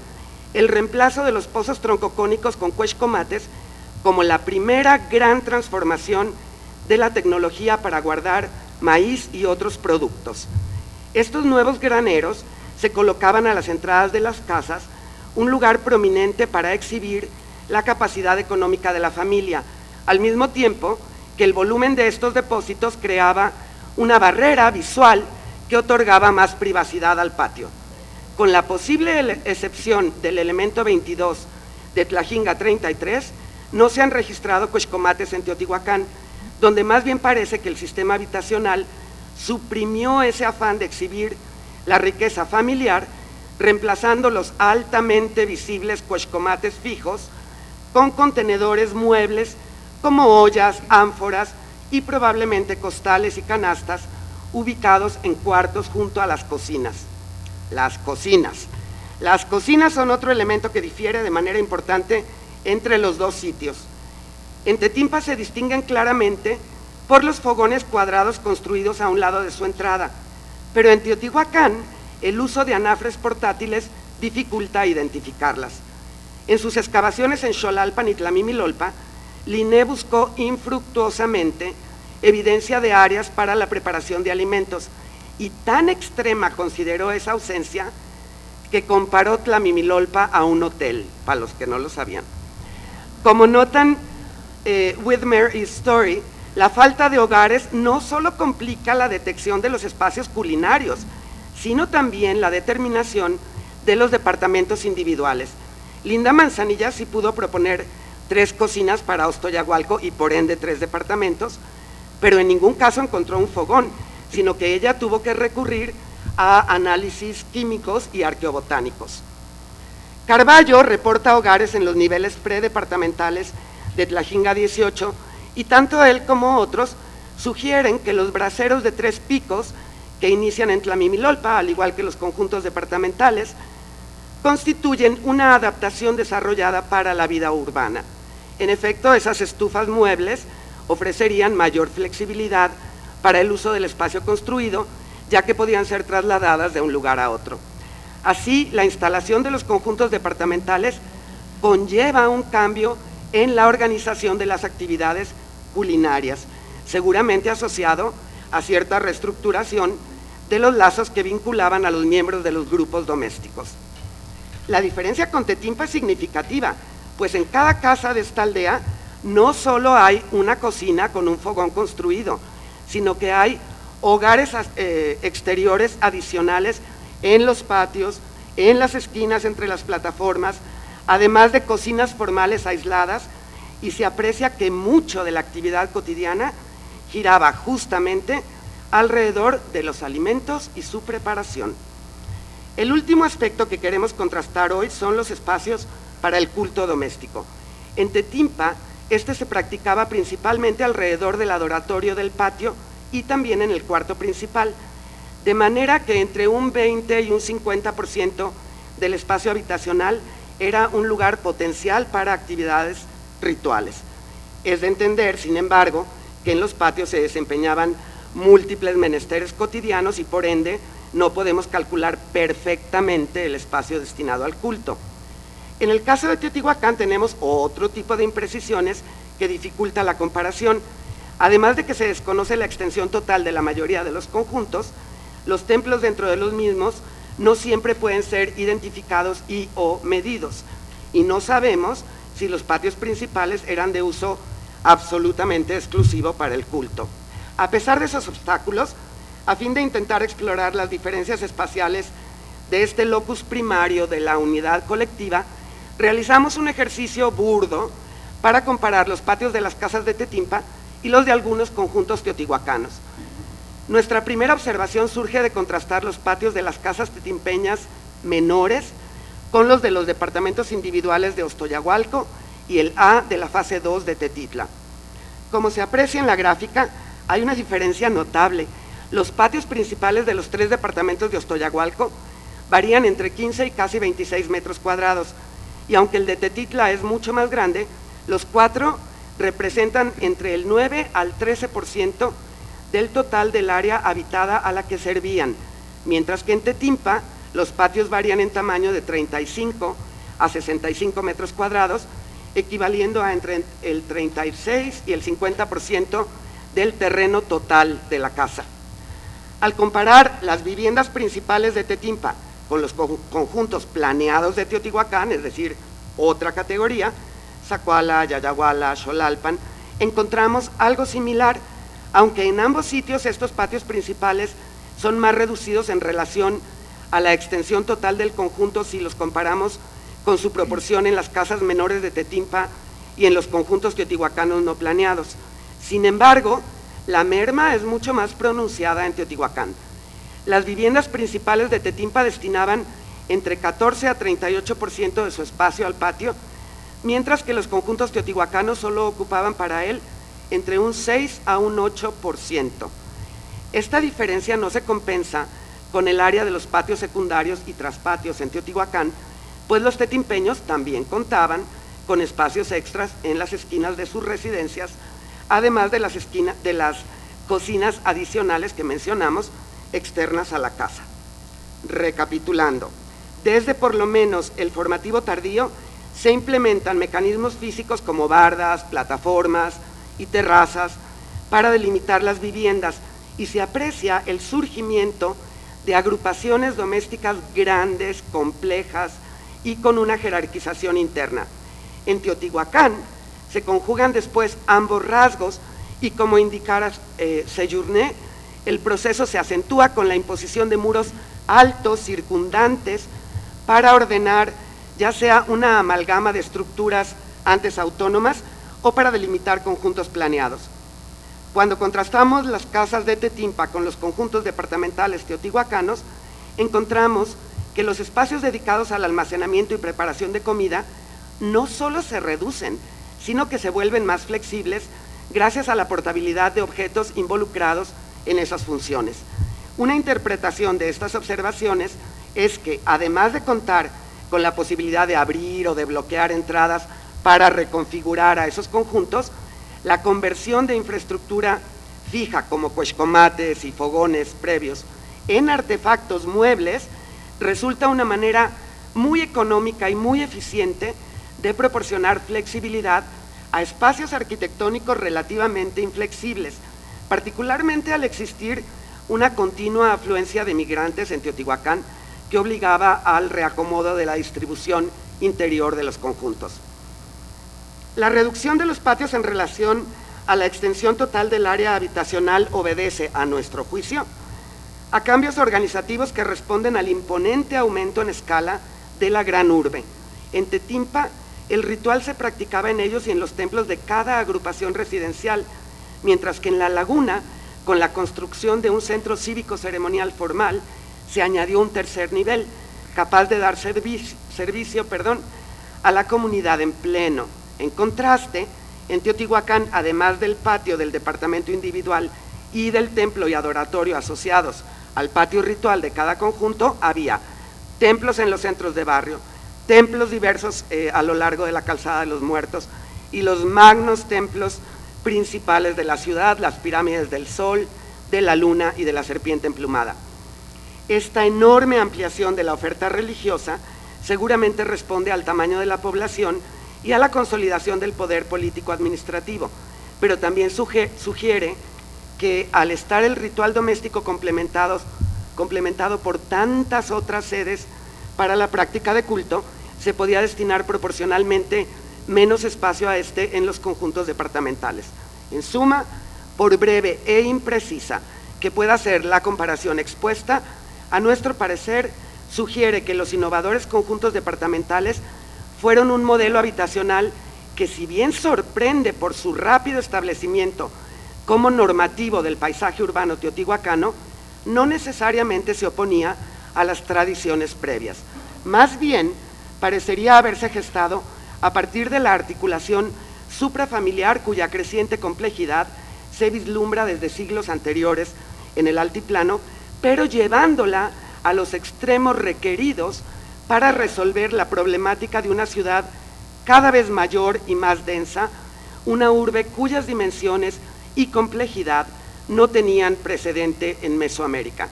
el reemplazo de los pozos troncocónicos con cuexcomates como la primera gran transformación de la tecnología para guardar maíz y otros productos. Estos nuevos graneros se colocaban a las entradas de las casas, un lugar prominente para exhibir la capacidad económica de la familia, al mismo tiempo que el volumen de estos depósitos creaba una barrera visual que otorgaba más privacidad al patio. Con la posible excepción del elemento 22 de Tlajinga 33, no se han registrado cuexcomates en Teotihuacán, donde más bien parece que el sistema habitacional suprimió ese afán de exhibir la riqueza familiar, reemplazando los altamente visibles cuexcomates fijos con contenedores muebles como ollas, ánforas y probablemente costales y canastas ubicados en cuartos junto a las cocinas. Las cocinas. Las cocinas son otro elemento que difiere de manera importante entre los dos sitios. En Tetimpa se distinguen claramente por los fogones cuadrados construidos a un lado de su entrada, pero en Teotihuacán el uso de anafres portátiles dificulta identificarlas. En sus excavaciones en Xolalpan y Tlamimilolpa, Linné buscó infructuosamente evidencia de áreas para la preparación de alimentos y tan extrema consideró esa ausencia que comparó Tlamimilolpa a un hotel, para los que no lo sabían. Como notan Whitmer y Story, la falta de hogares no solo complica la detección de los espacios culinarios, sino también la determinación de los departamentos individuales. Linda Manzanilla sí pudo proponer 3 cocinas para Ostoyagualco y por ende 3 departamentos, pero en ningún caso encontró un fogón, sino que ella tuvo que recurrir a análisis químicos y arqueobotánicos. Carballo reporta hogares en los niveles predepartamentales de Tlajinga 18 y tanto él como otros sugieren que los braseros de 3 picos que inician en Tlamimilolpa, al igual que los conjuntos departamentales, constituyen una adaptación desarrollada para la vida urbana. En efecto, esas estufas muebles ofrecerían mayor flexibilidad para el uso del espacio construido, ya que podían ser trasladadas de un lugar a otro. Así, la instalación de los conjuntos departamentales conlleva un cambio en la organización de las actividades culinarias, seguramente asociado a cierta reestructuración de los lazos que vinculaban a los miembros de los grupos domésticos. La diferencia con Tetimpa es significativa, pues en cada casa de esta aldea no solo hay una cocina con un fogón construido, sino que hay hogares exteriores adicionales en los patios, en las esquinas entre las plataformas, además de cocinas formales aisladas, y se aprecia que mucho de la actividad cotidiana giraba justamente alrededor de los alimentos y su preparación. El último aspecto que queremos contrastar hoy son los espacios para el culto doméstico. En Tetimpa, este se practicaba principalmente alrededor del adoratorio del patio y también en el cuarto principal, de manera que entre un 20 y un 50% del espacio habitacional era un lugar potencial para actividades rituales. Es de entender, sin embargo, que en los patios se desempeñaban múltiples menesteres cotidianos y por ende no podemos calcular perfectamente el espacio destinado al culto. En el caso de Teotihuacán tenemos otro tipo de imprecisiones que dificulta la comparación. Además de que se desconoce la extensión total de la mayoría de los conjuntos, los templos dentro de los mismos no siempre pueden ser identificados y o medidos, y no sabemos si los patios principales eran de uso absolutamente exclusivo para el culto. A pesar de esos obstáculos, a fin de intentar explorar las diferencias espaciales de este locus primario de la unidad colectiva, realizamos un ejercicio burdo para comparar los patios de las casas de Tetimpa y los de algunos conjuntos teotihuacanos. Nuestra primera observación surge de contrastar los patios de las casas tetimpeñas menores con los de los departamentos individuales de Ostoyagualco y el A de la fase 2 de Tetitla. Como se aprecia en la gráfica, hay una diferencia notable. Los patios principales de los 3 departamentos de Ostoyagualco varían entre 15 y casi 26 metros cuadrados, y aunque el de Tetitla es mucho más grande, los 4 representan entre el 9 al 13% del total del área habitada a la que servían, mientras que en Tetimpa los patios varían en tamaño de 35 a 65 metros cuadrados, equivaliendo a entre el 36 y el 50% del terreno total de la casa. Al comparar las viviendas principales de Tetimpa con los conjuntos planeados de Teotihuacán, es decir, otra categoría, Zacuala, Yayahuala, Xolalpan, encontramos algo similar, aunque en ambos sitios estos patios principales son más reducidos en relación a la extensión total del conjunto si los comparamos con su proporción en las casas menores de Tetimpa y en los conjuntos teotihuacanos no planeados. Sin embargo, la merma es mucho más pronunciada en Teotihuacán. Las viviendas principales de Tetimpa destinaban entre 14 a 38% de su espacio al patio, mientras que los conjuntos teotihuacanos solo ocupaban para él entre un 6 a un 8%. Esta diferencia no se compensa con el área de los patios secundarios y traspatios en Teotihuacán, pues los tetimpeños también contaban con espacios extras en las esquinas de sus residencias, además de las cocinas adicionales que mencionamos, externas a la casa. Recapitulando, desde por lo menos el formativo tardío se implementan mecanismos físicos como bardas, plataformas y terrazas para delimitar las viviendas y se aprecia el surgimiento de agrupaciones domésticas grandes, complejas y con una jerarquización interna. En Teotihuacán se conjugan después ambos rasgos y, como indicara Sejourné, el proceso se acentúa con la imposición de muros altos, circundantes, para ordenar ya sea una amalgama de estructuras antes autónomas o para delimitar conjuntos planeados. Cuando contrastamos las casas de Tetimpa con los conjuntos departamentales teotihuacanos, encontramos que los espacios dedicados al almacenamiento y preparación de comida no solo se reducen, sino que se vuelven más flexibles gracias a la portabilidad de objetos involucrados en esas funciones. Una interpretación de estas observaciones es que, además de contar con la posibilidad de abrir o de bloquear entradas para reconfigurar a esos conjuntos, la conversión de infraestructura fija como cuexcomates y fogones previos en artefactos muebles resulta una manera muy económica y muy eficiente de proporcionar flexibilidad a espacios arquitectónicos relativamente inflexibles, particularmente al existir una continua afluencia de migrantes en Teotihuacán que obligaba al reacomodo de la distribución interior de los conjuntos. La reducción de los patios en relación a la extensión total del área habitacional obedece, a nuestro juicio, a cambios organizativos que responden al imponente aumento en escala de la gran urbe. En Tetimpa, el ritual se practicaba en ellos y en los templos de cada agrupación residencial, mientras que en La Laguna, con la construcción de un centro cívico ceremonial formal, se añadió un tercer nivel, capaz de dar servicio a la comunidad en pleno. En contraste, en Teotihuacán, además del patio del departamento individual y del templo y adoratorio asociados al patio ritual de cada conjunto, había templos en los centros de barrio, templos diversos a lo largo de la calzada de los Muertos y los magnos templos principales de la ciudad, las pirámides del Sol, de la Luna y de la Serpiente Emplumada. Esta enorme ampliación de la oferta religiosa seguramente responde al tamaño de la población y a la consolidación del poder político-administrativo, pero también sugiere que al estar el ritual doméstico complementado por tantas otras sedes para la práctica de culto, se podía destinar proporcionalmente menos espacio a este en los conjuntos departamentales. En suma, por breve e imprecisa que pueda ser la comparación expuesta, a nuestro parecer sugiere que los innovadores conjuntos departamentales fueron un modelo habitacional que, si bien sorprende por su rápido establecimiento como normativo del paisaje urbano teotihuacano, no necesariamente se oponía a las tradiciones previas. Más bien, parecería haberse gestado a partir de la articulación suprafamiliar cuya creciente complejidad se vislumbra desde siglos anteriores en el altiplano, pero llevándola a los extremos requeridos para resolver la problemática de una ciudad cada vez mayor y más densa, una urbe cuyas dimensiones y complejidad no tenían precedente en Mesoamérica.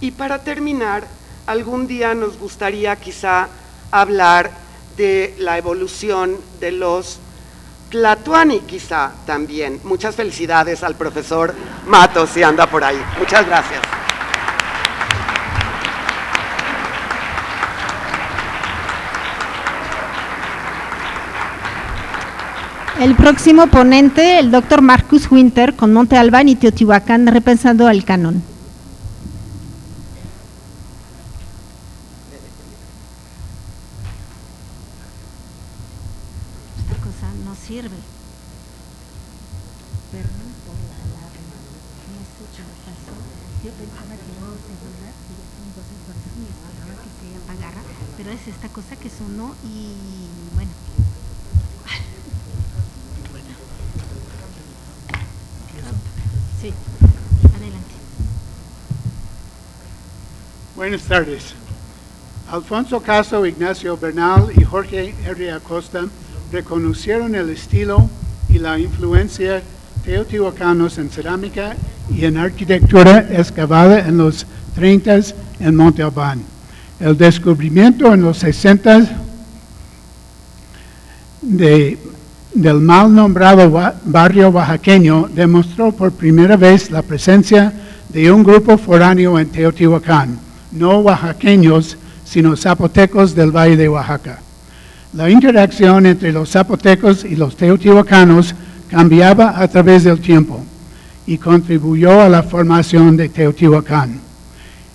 Y para terminar, algún día nos gustaría quizá hablar de la evolución de los Tlatoani, quizá también. Muchas felicidades al profesor Matos, si anda por ahí. Muchas gracias. El próximo ponente, el doctor Marcus Winter, con Monte Albán y Teotihuacán, repensando el canon. Esta cosa no sirve. Perdón por la alarma. No sé qué me pasó. Yo pensaba que no seguía y ya son 12 horas y esperaba que se apagara, pero es esta cosa que sonó y bueno. Sí, adelante. Buenas tardes. Alfonso Caso, Ignacio Bernal y Jorge R. Acosta reconocieron el estilo y la influencia teotihuacanos en cerámica y en arquitectura excavada en los 30s en Monte Albán. El descubrimiento en los 60s de del mal nombrado barrio oaxaqueño demostró por primera vez la presencia de un grupo foráneo en Teotihuacán, no oaxaqueños, sino zapotecos del Valle de Oaxaca. La interacción entre los zapotecos y los teotihuacanos cambiaba a través del tiempo y contribuyó a la formación de Teotihuacán.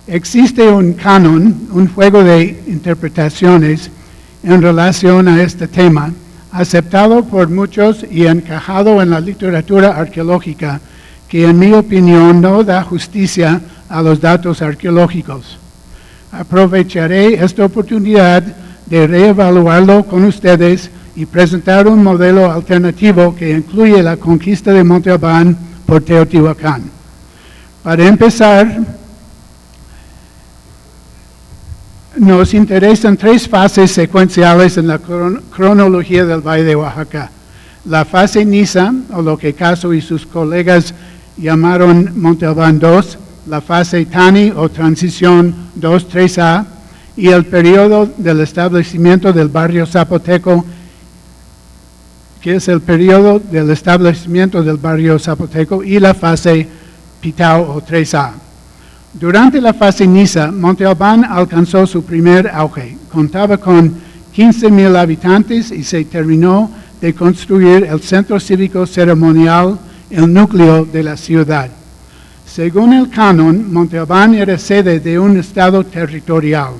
Existe un canon, un juego de interpretaciones en relación a este tema, aceptado por muchos y encajado en la literatura arqueológica, que en mi opinión no da justicia a los datos arqueológicos. Aprovecharé esta oportunidad de reevaluarlo con ustedes y presentar un modelo alternativo que incluye la conquista de Monte Albán por Teotihuacán. Para empezar, nos interesan 3 fases secuenciales en la cronología del Valle de Oaxaca. La fase Niza, o lo que Caso y sus colegas llamaron Monte Albán II, la fase Tani o transición 2-3A, y el periodo del establecimiento del barrio zapoteco, que es el periodo del establecimiento del barrio zapoteco, y la fase Pitao o 3A. Durante la fase Niza, Monte Albán alcanzó su primer auge. Contaba con 15,000 habitantes y se terminó de construir el centro cívico ceremonial, el núcleo de la ciudad. Según el canon, Monte Albán era sede de un estado territorial.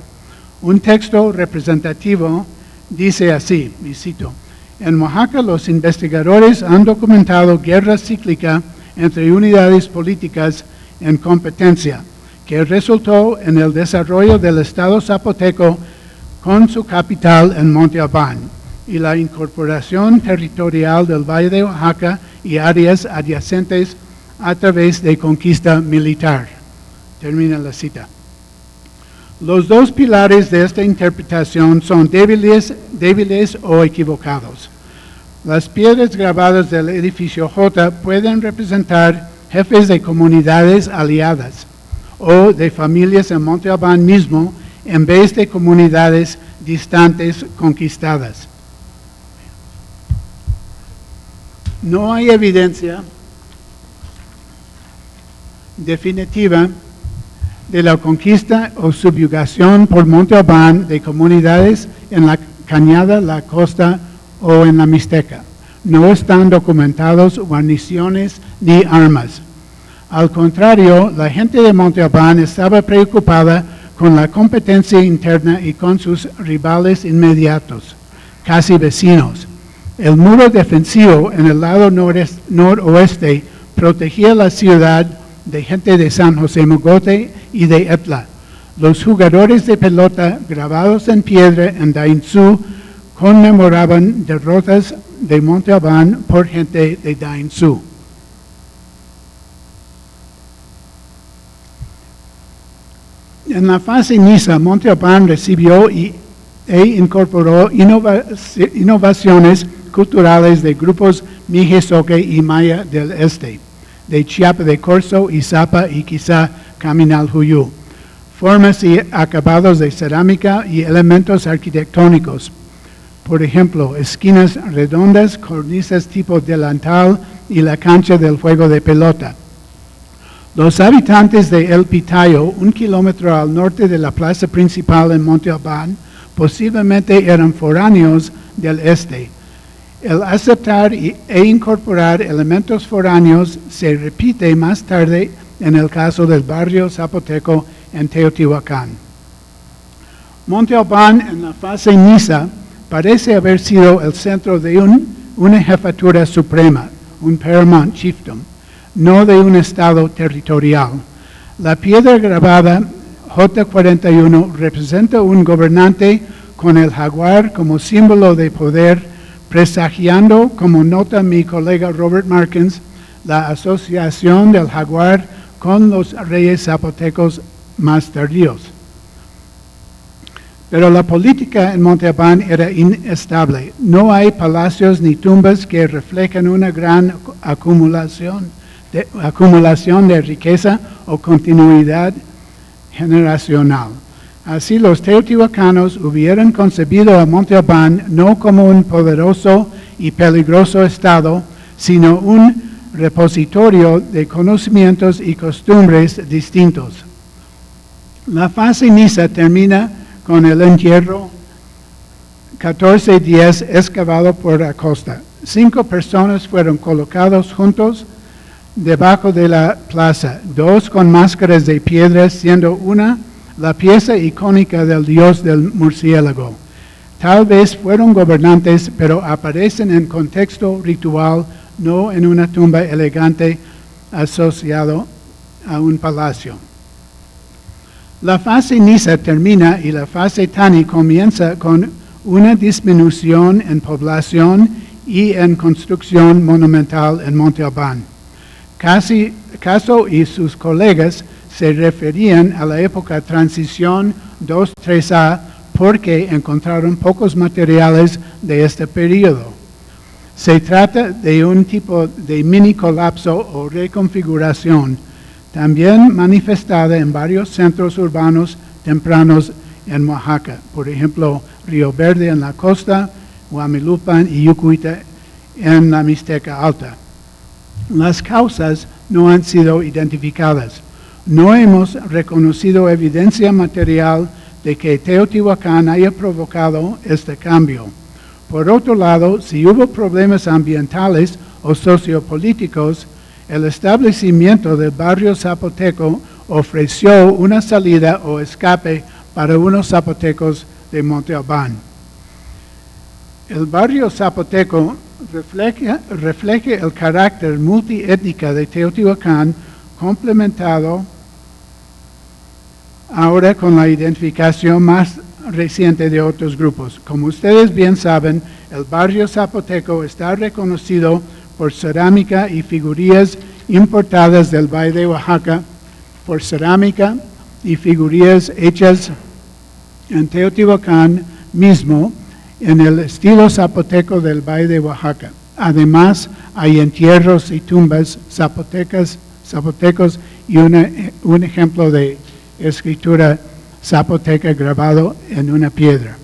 Un texto representativo dice así, y cito: en Oaxaca los investigadores han documentado guerra cíclica entre unidades políticas en competencia, que resultó en el desarrollo del Estado zapoteco con su capital en Monte Albán y la incorporación territorial del Valle de Oaxaca y áreas adyacentes a través de conquista militar. Termina la cita. Los 2 pilares de esta interpretación son débiles o equivocados. Las piedras grabadas del edificio J pueden representar jefes de comunidades aliadas o de familias en Monte Albán mismo, en vez de comunidades distantes conquistadas. No hay evidencia definitiva de la conquista o subyugación por Monte Albán de comunidades en la Cañada, la Costa o en la Mixteca. No están documentados guarniciones ni armas. Al contrario, la gente de Monte Albán estaba preocupada con la competencia interna y con sus rivales inmediatos, casi vecinos. El muro defensivo en el lado noroeste protegía la ciudad de gente de San José Mogote y de Etla. Los jugadores de pelota grabados en piedra en Dainzú conmemoraban derrotas de Monte Albán por gente de Dainzú. En la fase Niza, Monte Albán recibió e incorporó innovaciones culturales de grupos Mijezoque y Maya del Este, de Chiapa de Corzo, Izapa y quizá Caminalhuyú, formas y acabados de cerámica y elementos arquitectónicos. Por ejemplo, esquinas redondas, cornisas tipo delantal y la cancha del juego de pelota. Los habitantes de El Pitayo, 1 kilómetro al norte de la plaza principal en Monte Albán, posiblemente eran foráneos del este. El aceptar e incorporar elementos foráneos se repite más tarde en el caso del barrio zapoteco en Teotihuacán. Monte Albán en la fase Niza parece haber sido el centro de una jefatura suprema, un paramount chiefdom, no de un estado territorial. La piedra grabada J41 representa un gobernante con el jaguar como símbolo de poder, presagiando, como nota mi colega Robert Markins, la asociación del jaguar con los reyes zapotecos más tardíos. Pero la política en Monte Albán era inestable. No hay palacios ni tumbas que reflejan una gran acumulación de riqueza o continuidad generacional. Así los teotihuacanos hubieran concebido a Monte Albán no como un poderoso y peligroso estado, sino un repositorio de conocimientos y costumbres distintos. La fase Niza termina con el entierro 14 días excavado por Acosta. 5 personas fueron colocados juntos debajo de la plaza, 2 con máscaras de piedras, siendo una la pieza icónica del dios del murciélago. Tal vez fueron gobernantes, pero aparecen en contexto ritual, no en una tumba elegante asociado a un palacio. La fase Niza termina y la fase Tani comienza con una disminución en población y en construcción monumental en Monte Albán. Caso y sus colegas se referían a la época transición 2-3A porque encontraron pocos materiales de este periodo. Se trata de un tipo de mini colapso o reconfiguración, también manifestada en varios centros urbanos tempranos en Oaxaca, por ejemplo, Río Verde en la costa, Huamilupan y Yucuita en la Mixteca Alta. Las causas no han sido identificadas. No hemos reconocido evidencia material de que Teotihuacán haya provocado este cambio. Por otro lado, si hubo problemas ambientales o sociopolíticos, el establecimiento del barrio zapoteco ofreció una salida o escape para unos zapotecos de Monte Albán. El barrio zapoteco refleja el carácter multiétnico de Teotihuacán, complementado ahora con la identificación más reciente de otros grupos. Como ustedes bien saben, el barrio zapoteco está reconocido por cerámica y figurillas importadas del Valle de Oaxaca, por cerámica y figurillas hechas en Teotihuacán mismo, en el estilo zapoteco del Valle de Oaxaca. Además, hay entierros y tumbas zapotecos y un ejemplo de escritura zapoteca grabado en una piedra.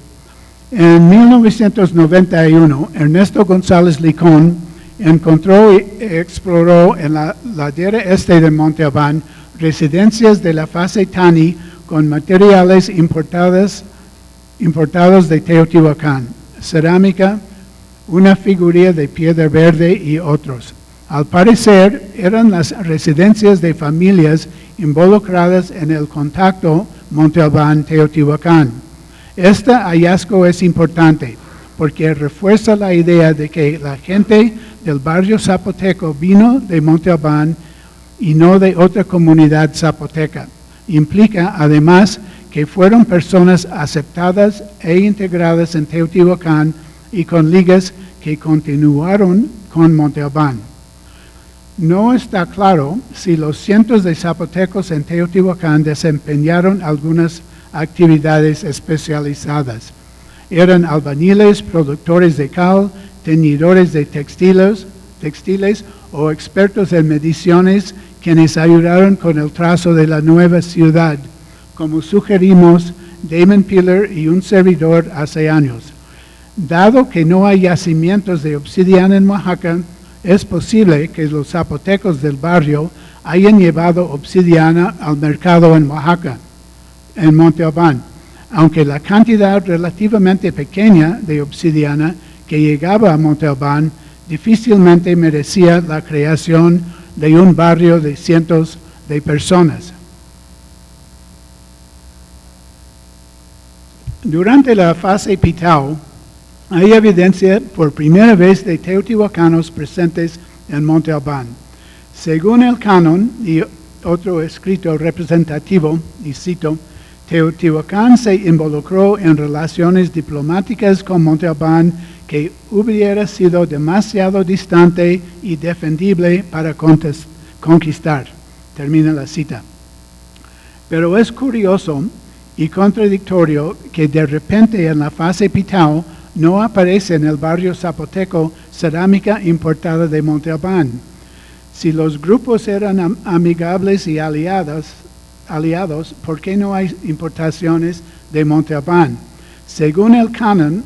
En 1991, Ernesto González Licón encontró y exploró en la ladera este de Monte Albán residencias de la fase Tani con materiales importados de Teotihuacán, cerámica, una figurilla de piedra verde y otros. Al parecer, eran las residencias de familias involucradas en el contacto Monte Albán-Teotihuacán. Este hallazgo es importante porque refuerza la idea de que la gente del barrio zapoteco vino de Monte Albán y no de otra comunidad zapoteca. Implica además que fueron personas aceptadas e integradas en Teotihuacán y con ligas que continuaron con Monte Albán. No está claro si los cientos de zapotecos en Teotihuacán desempeñaron algunas actividades especializadas. Eran albañiles, productores de cal, teñidores de textiles o expertos en mediciones quienes ayudaron con el trazo de la nueva ciudad, como sugerimos Damon Piller y un servidor hace años. Dado que no hay yacimientos de obsidiana en Oaxaca, es posible que los zapotecos del barrio hayan llevado obsidiana al mercado en Oaxaca, en Monte Albán, aunque la cantidad relativamente pequeña de obsidiana que llegaba a Monte Albán difícilmente merecía la creación de un barrio de cientos de personas. Durante la fase Pitao, hay evidencia por primera vez de teotihuacanos presentes en Monte Albán. Según el canon y otro escrito representativo, y cito, Teotihuacán se involucró en relaciones diplomáticas con Monte Albán que hubiera sido demasiado distante y defendible para conquistar. Termina la cita. Pero es curioso y contradictorio que de repente en la fase Pitao no aparece en el barrio zapoteco cerámica importada de Monte Albán. Si los grupos eran amigables y aliados, aliados, ¿por qué no hay importaciones de Monte Albán? Según el canon,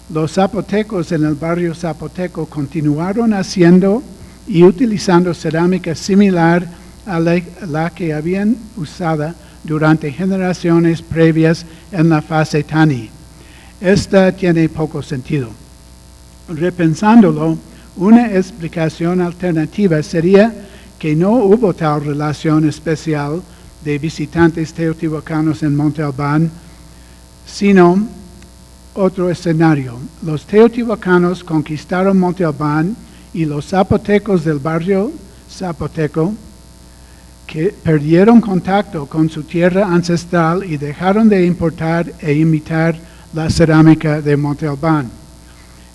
los zapotecos en el barrio zapoteco continuaron haciendo y utilizando cerámica similar a la que habían usada durante generaciones previas en la fase Tani. Esta tiene poco sentido. Repensándolo, una explicación alternativa sería que no hubo tal relación especial de visitantes teotihuacanos en Monte Albán, sino otro escenario. Los teotihuacanos conquistaron Monte Albán y los zapotecos del barrio zapoteco que perdieron contacto con su tierra ancestral y dejaron de importar e imitar la cerámica de Monte Albán.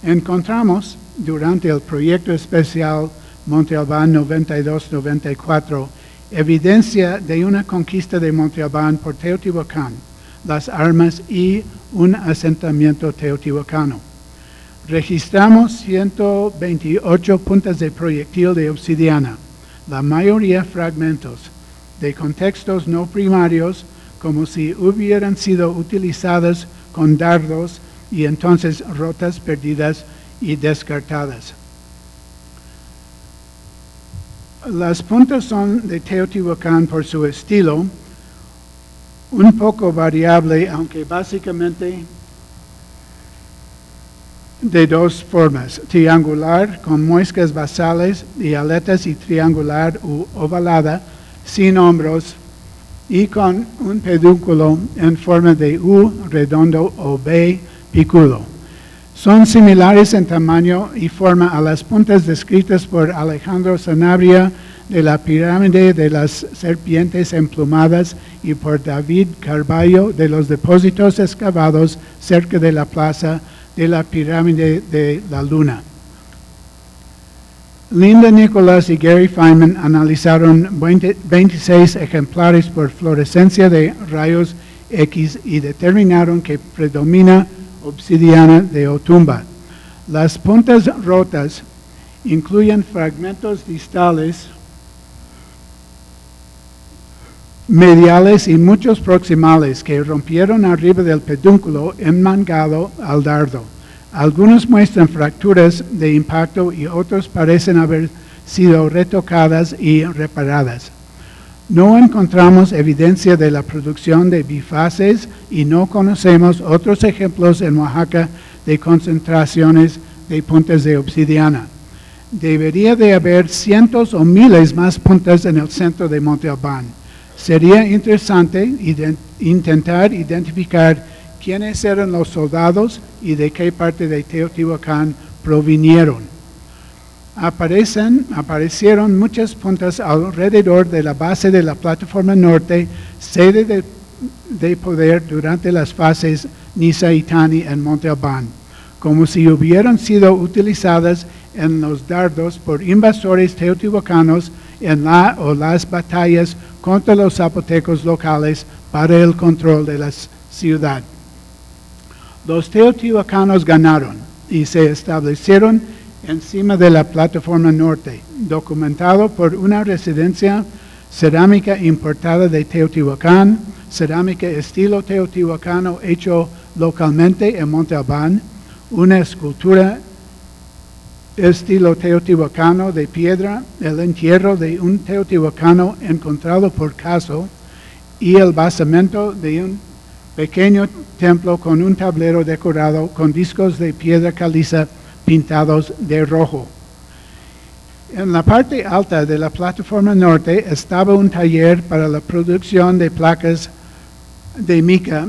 Encontramos durante el proyecto especial Monte Albán 92-94 evidencia de una conquista de Monte Albán por Teotihuacán, las armas y un asentamiento teotihuacano. Registramos 128 puntas de proyectil de obsidiana, la mayoría fragmentos, de contextos no primarios, como si hubieran sido utilizadas con dardos y entonces rotas, perdidas y descartadas. Las puntas son de Teotihuacán por su estilo, un poco variable, aunque básicamente de dos formas: triangular con muescas basales y aletas, y triangular u ovalada sin hombros y con un pedúnculo en forma de U redondo o B picudo. Son similares en tamaño y forma a las puntas descritas por Alejandro Sanabria de la pirámide de las serpientes emplumadas y por David Carballo de los depósitos excavados cerca de la plaza de la pirámide de la Luna. Linda Nicholas y Gary Feynman analizaron 26 ejemplares por fluorescencia de rayos X y determinaron que predomina obsidiana de Otumba. Las puntas rotas incluyen fragmentos distales, mediales y muchos proximales que rompieron arriba del pedúnculo enmangado al dardo. Algunos muestran fracturas de impacto y otros parecen haber sido retocadas y reparadas. No encontramos evidencia de la producción de bifaces y no conocemos otros ejemplos en Oaxaca de concentraciones de puntas de obsidiana. Debería de haber cientos o miles más puntas en el centro de Monte Albán. Sería interesante intentar identificar quiénes eran los soldados y de qué parte de Teotihuacán provinieron. Aparecieron muchas puntas alrededor de la base de la plataforma norte, sede de poder durante las fases Nisa y Tani en Monte Albán, como si hubieran sido utilizadas en los dardos por invasores teotihuacanos en la o las batallas contra los zapotecos locales para el control de la ciudad. Los teotihuacanos ganaron y se establecieron encima de la plataforma norte, documentado por una residencia cerámica importada de Teotihuacán, cerámica estilo teotihuacano hecho localmente en Monte Albán, una escultura estilo teotihuacano de piedra, el entierro de un teotihuacano encontrado por caso y el basamento de un pequeño templo con un tablero decorado con discos de piedra caliza pintados de rojo. En la parte alta de la plataforma norte estaba un taller para la producción de placas de mica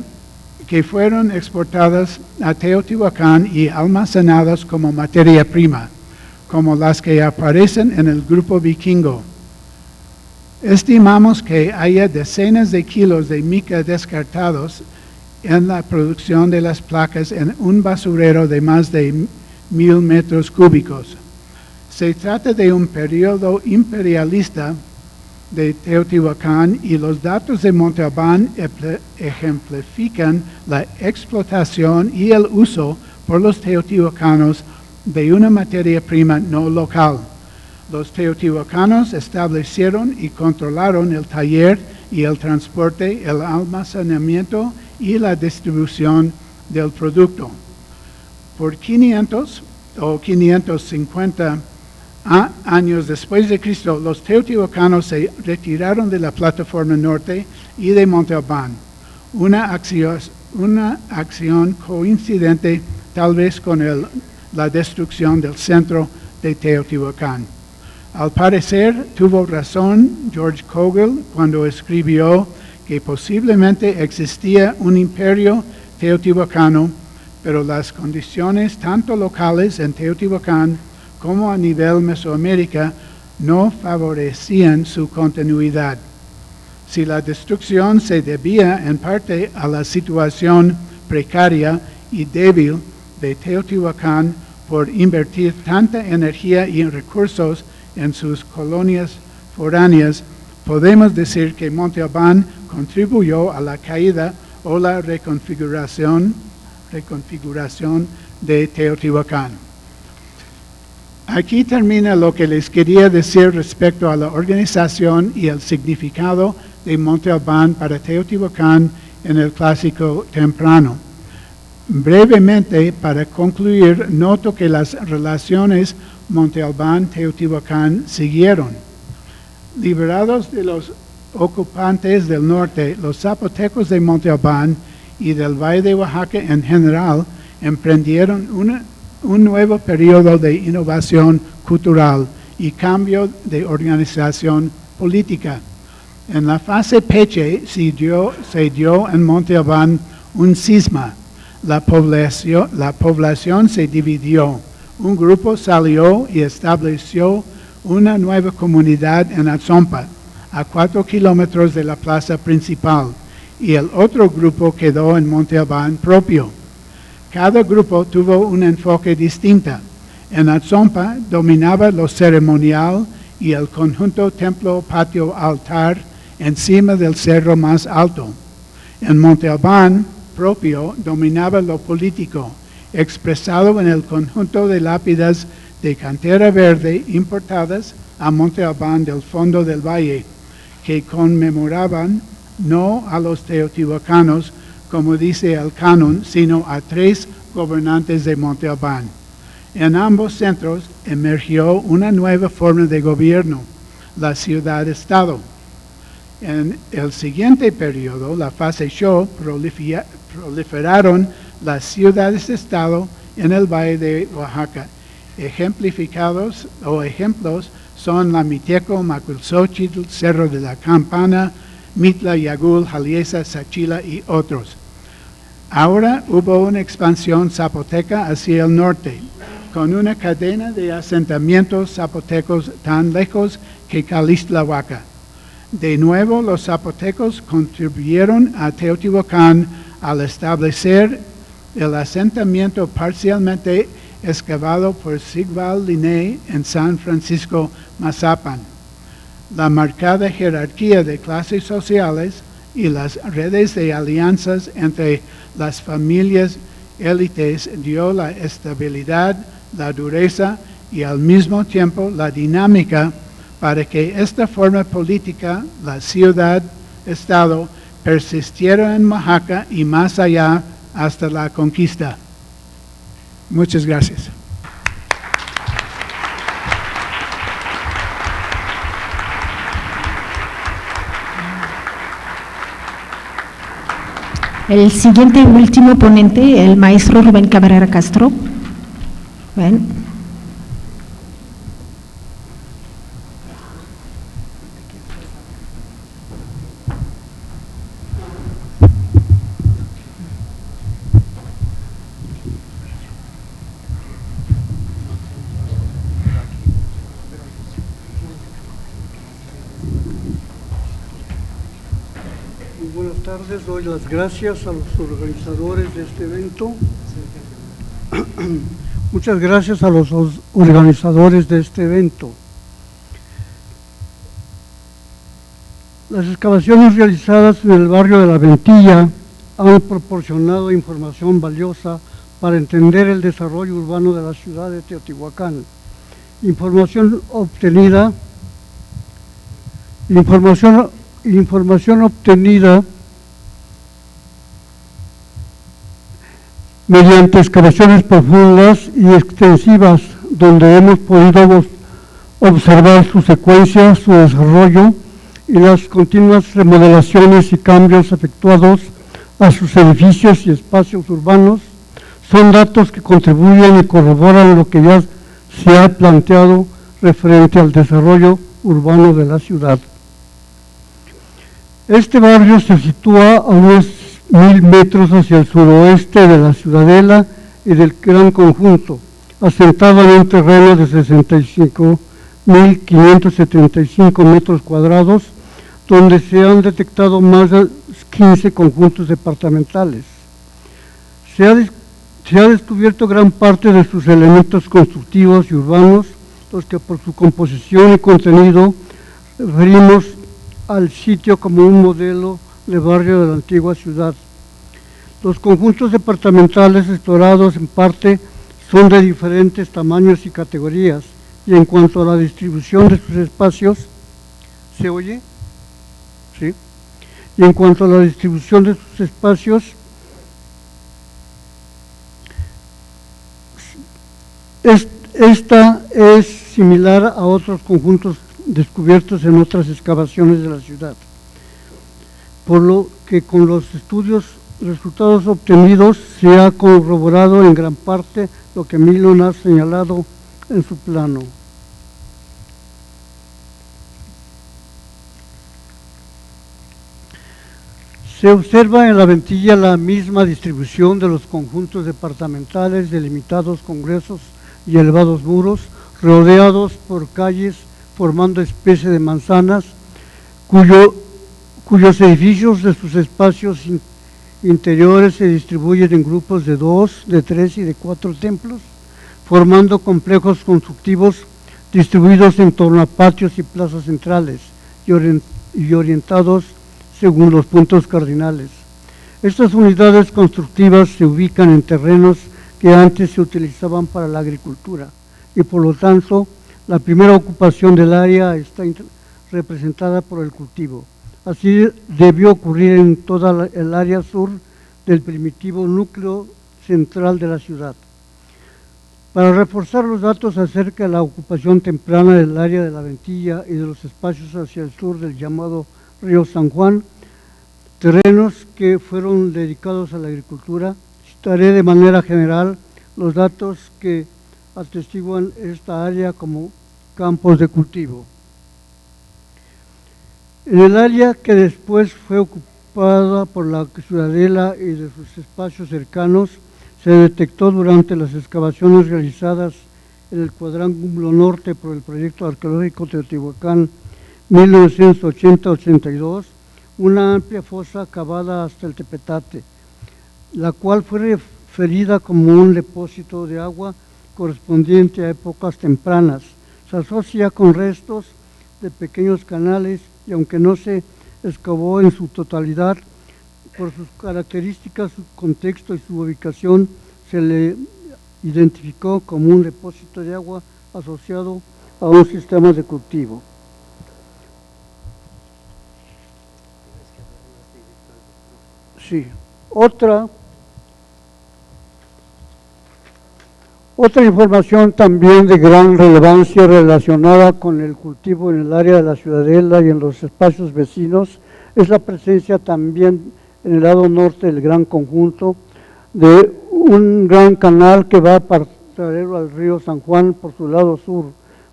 que fueron exportadas a Teotihuacán y almacenadas como materia prima, como las que aparecen en el grupo vikingo. Estimamos que haya decenas de kilos de mica descartados en la producción de las placas en un basurero de más de 1,000 metros cúbicos. Se trata de un periodo imperialista de Teotihuacán y los datos de Monte Albán ejemplifican la explotación y el uso por los teotihuacanos de una materia prima no local. Los teotihuacanos establecieron y controlaron el taller y el transporte, el almacenamiento y la distribución del producto. Por 500 o 550 años después de Cristo, los teotihuacanos se retiraron de la plataforma norte y de Monte Albán, una acción coincidente tal vez con la destrucción del centro de Teotihuacán. Al parecer, tuvo razón George Cogle cuando escribió que posiblemente existía un imperio teotihuacano, pero las condiciones tanto locales en Teotihuacán como a nivel Mesoamérica no favorecían su continuidad. Si la destrucción se debía en parte a la situación precaria y débil de Teotihuacán por invertir tanta energía y recursos en sus colonias foráneas, podemos decir que Monte Albán contribuyó a la caída o la reconfiguración de Teotihuacán. Aquí termina lo que les quería decir respecto a la organización y el significado de Monte Albán para Teotihuacán en el Clásico temprano. Brevemente, para concluir, noto que las relaciones Monte Albán-Teotihuacán siguieron. Liberados de los ocupantes del norte, los zapotecos de Monte Albán y del Valle de Oaxaca en general emprendieron un nuevo periodo de innovación cultural y cambio de organización política. En la fase Peche se dio en Monte Albán un cisma. La población se dividió. Un grupo salió y estableció una nueva comunidad en Atzompa, a 4 kilómetros de la plaza principal, y el otro grupo quedó en Monte Albán propio. Cada grupo tuvo un enfoque distinto. En Atzompa dominaba lo ceremonial y el conjunto templo-patio-altar encima del cerro más alto. En Monte Albán propio dominaba lo político, expresado en el conjunto de lápidas de cantera verde importadas a Monte Albán del fondo del valle, que conmemoraban no a los teotihuacanos, como dice el canon, sino a 3 gobernantes de Monte Albán. En ambos centros emergió una nueva forma de gobierno, la ciudad-estado. En el siguiente periodo, la fase Xó, proliferaron las ciudades-estado en el Valle de Oaxaca. Ejemplos son la Miteco, Maculxóchitl, Cerro de la Campana, Mitla, Yagul, Jaliesa, Sachila y otros. Ahora hubo una expansión zapoteca hacia el norte, con una cadena de asentamientos zapotecos tan lejos que Calixtlahuaca. De nuevo, los zapotecos contribuyeron a Teotihuacán al establecer el asentamiento parcialmente excavado por Sigval Linné en San Francisco Mazapan. La marcada jerarquía de clases sociales y las redes de alianzas entre las familias élites dio la estabilidad, la dureza y al mismo tiempo la dinámica para que esta forma política, la ciudad-estado, persistiera en Oaxaca y más allá hasta la conquista. Muchas gracias. El siguiente y último ponente, el maestro Rubén Cabrera Castro. Ven. Buenas tardes, doy las gracias a los organizadores de este evento. Muchas gracias a los organizadores de este evento. Las excavaciones realizadas en el barrio de La Ventilla han proporcionado información valiosa para entender el desarrollo urbano de la ciudad de Teotihuacán. Información información obtenida mediante excavaciones profundas y extensivas, donde hemos podido observar su secuencia, su desarrollo y las continuas remodelaciones y cambios efectuados a sus edificios y espacios urbanos, son datos que contribuyen y corroboran lo que ya se ha planteado referente al desarrollo urbano de la ciudad. Este barrio se sitúa a unos 1000 metros hacia el suroeste de la Ciudadela y del Gran Conjunto, asentado en un terreno de 65.575 metros cuadrados, donde se han detectado más de 15 conjuntos departamentales. Se ha descubierto gran parte de sus elementos constructivos y urbanos, los que por su composición y contenido referimos al sitio como un modelo de barrio de la antigua ciudad. Los conjuntos departamentales explorados en parte son de diferentes tamaños y categorías, y en cuanto a la distribución de sus espacios, ¿se oye? Sí. Y en cuanto a la distribución de sus espacios, esta es similar a otros conjuntos descubiertos en otras excavaciones de la ciudad, por lo que con los resultados obtenidos se ha corroborado en gran parte lo que Milon ha señalado en su plano. Se observa en la Ventilla la misma distribución de los conjuntos departamentales delimitados con gruesos y elevados muros, rodeados por calles formando especie de manzanas, cuyos edificios de sus espacios interiores se distribuyen en grupos de 2, de 3 y de 4 templos, formando complejos constructivos distribuidos en torno a patios y plazas centrales y orientados según los puntos cardinales. Estas unidades constructivas se ubican en terrenos que antes se utilizaban para la agricultura y por lo tanto la primera ocupación del área está representada por el cultivo. Así debió ocurrir en toda el área sur del primitivo núcleo central de la ciudad. Para reforzar los datos acerca de la ocupación temprana del área de la Ventilla y de los espacios hacia el sur del llamado Río San Juan, terrenos que fueron dedicados a la agricultura, citaré de manera general los datos que atestiguan esta área como campos de cultivo. En el área que después fue ocupada por la Ciudadela y de sus espacios cercanos, se detectó durante las excavaciones realizadas en el cuadrángulo norte por el proyecto arqueológico Teotihuacán 1980-82, una amplia fosa cavada hasta el Tepetate, la cual fue referida como un depósito de agua correspondiente a épocas tempranas. Se asocia con restos de pequeños canales y aunque no se excavó en su totalidad, por sus características, su contexto y su ubicación, se le identificó como un depósito de agua asociado a un sistema de cultivo. Sí. Otra información también de gran relevancia relacionada con el cultivo en el área de la Ciudadela y en los espacios vecinos es la presencia también en el lado norte del Gran Conjunto de un gran canal que va paralelo al río San Juan por su lado sur.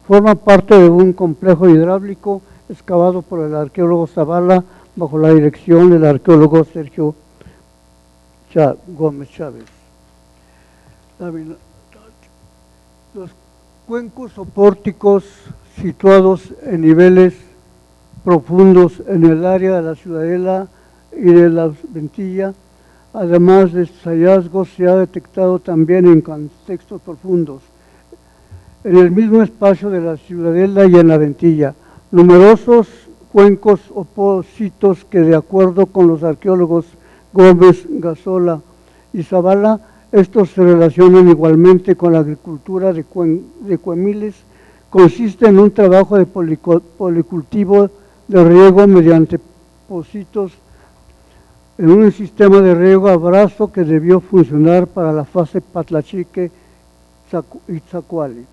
Forma parte de un complejo hidráulico excavado por el arqueólogo Zavala bajo la dirección del arqueólogo Sergio Gómez Chávez. Los cuencos o pórticos situados en niveles profundos en el área de la Ciudadela y de la Ventilla, además de estos hallazgos, se ha detectado también en contextos profundos, en el mismo espacio de la Ciudadela y en la Ventilla, numerosos cuencos o pocitos que, de acuerdo con los arqueólogos Gómez, Gazola y Zavala, estos se relacionan igualmente con la agricultura de cuemiles. Consiste en un trabajo de policultivo de riego mediante depósitos en un sistema de riego a brazo que debió funcionar para la fase Patlachique-Itzacuali.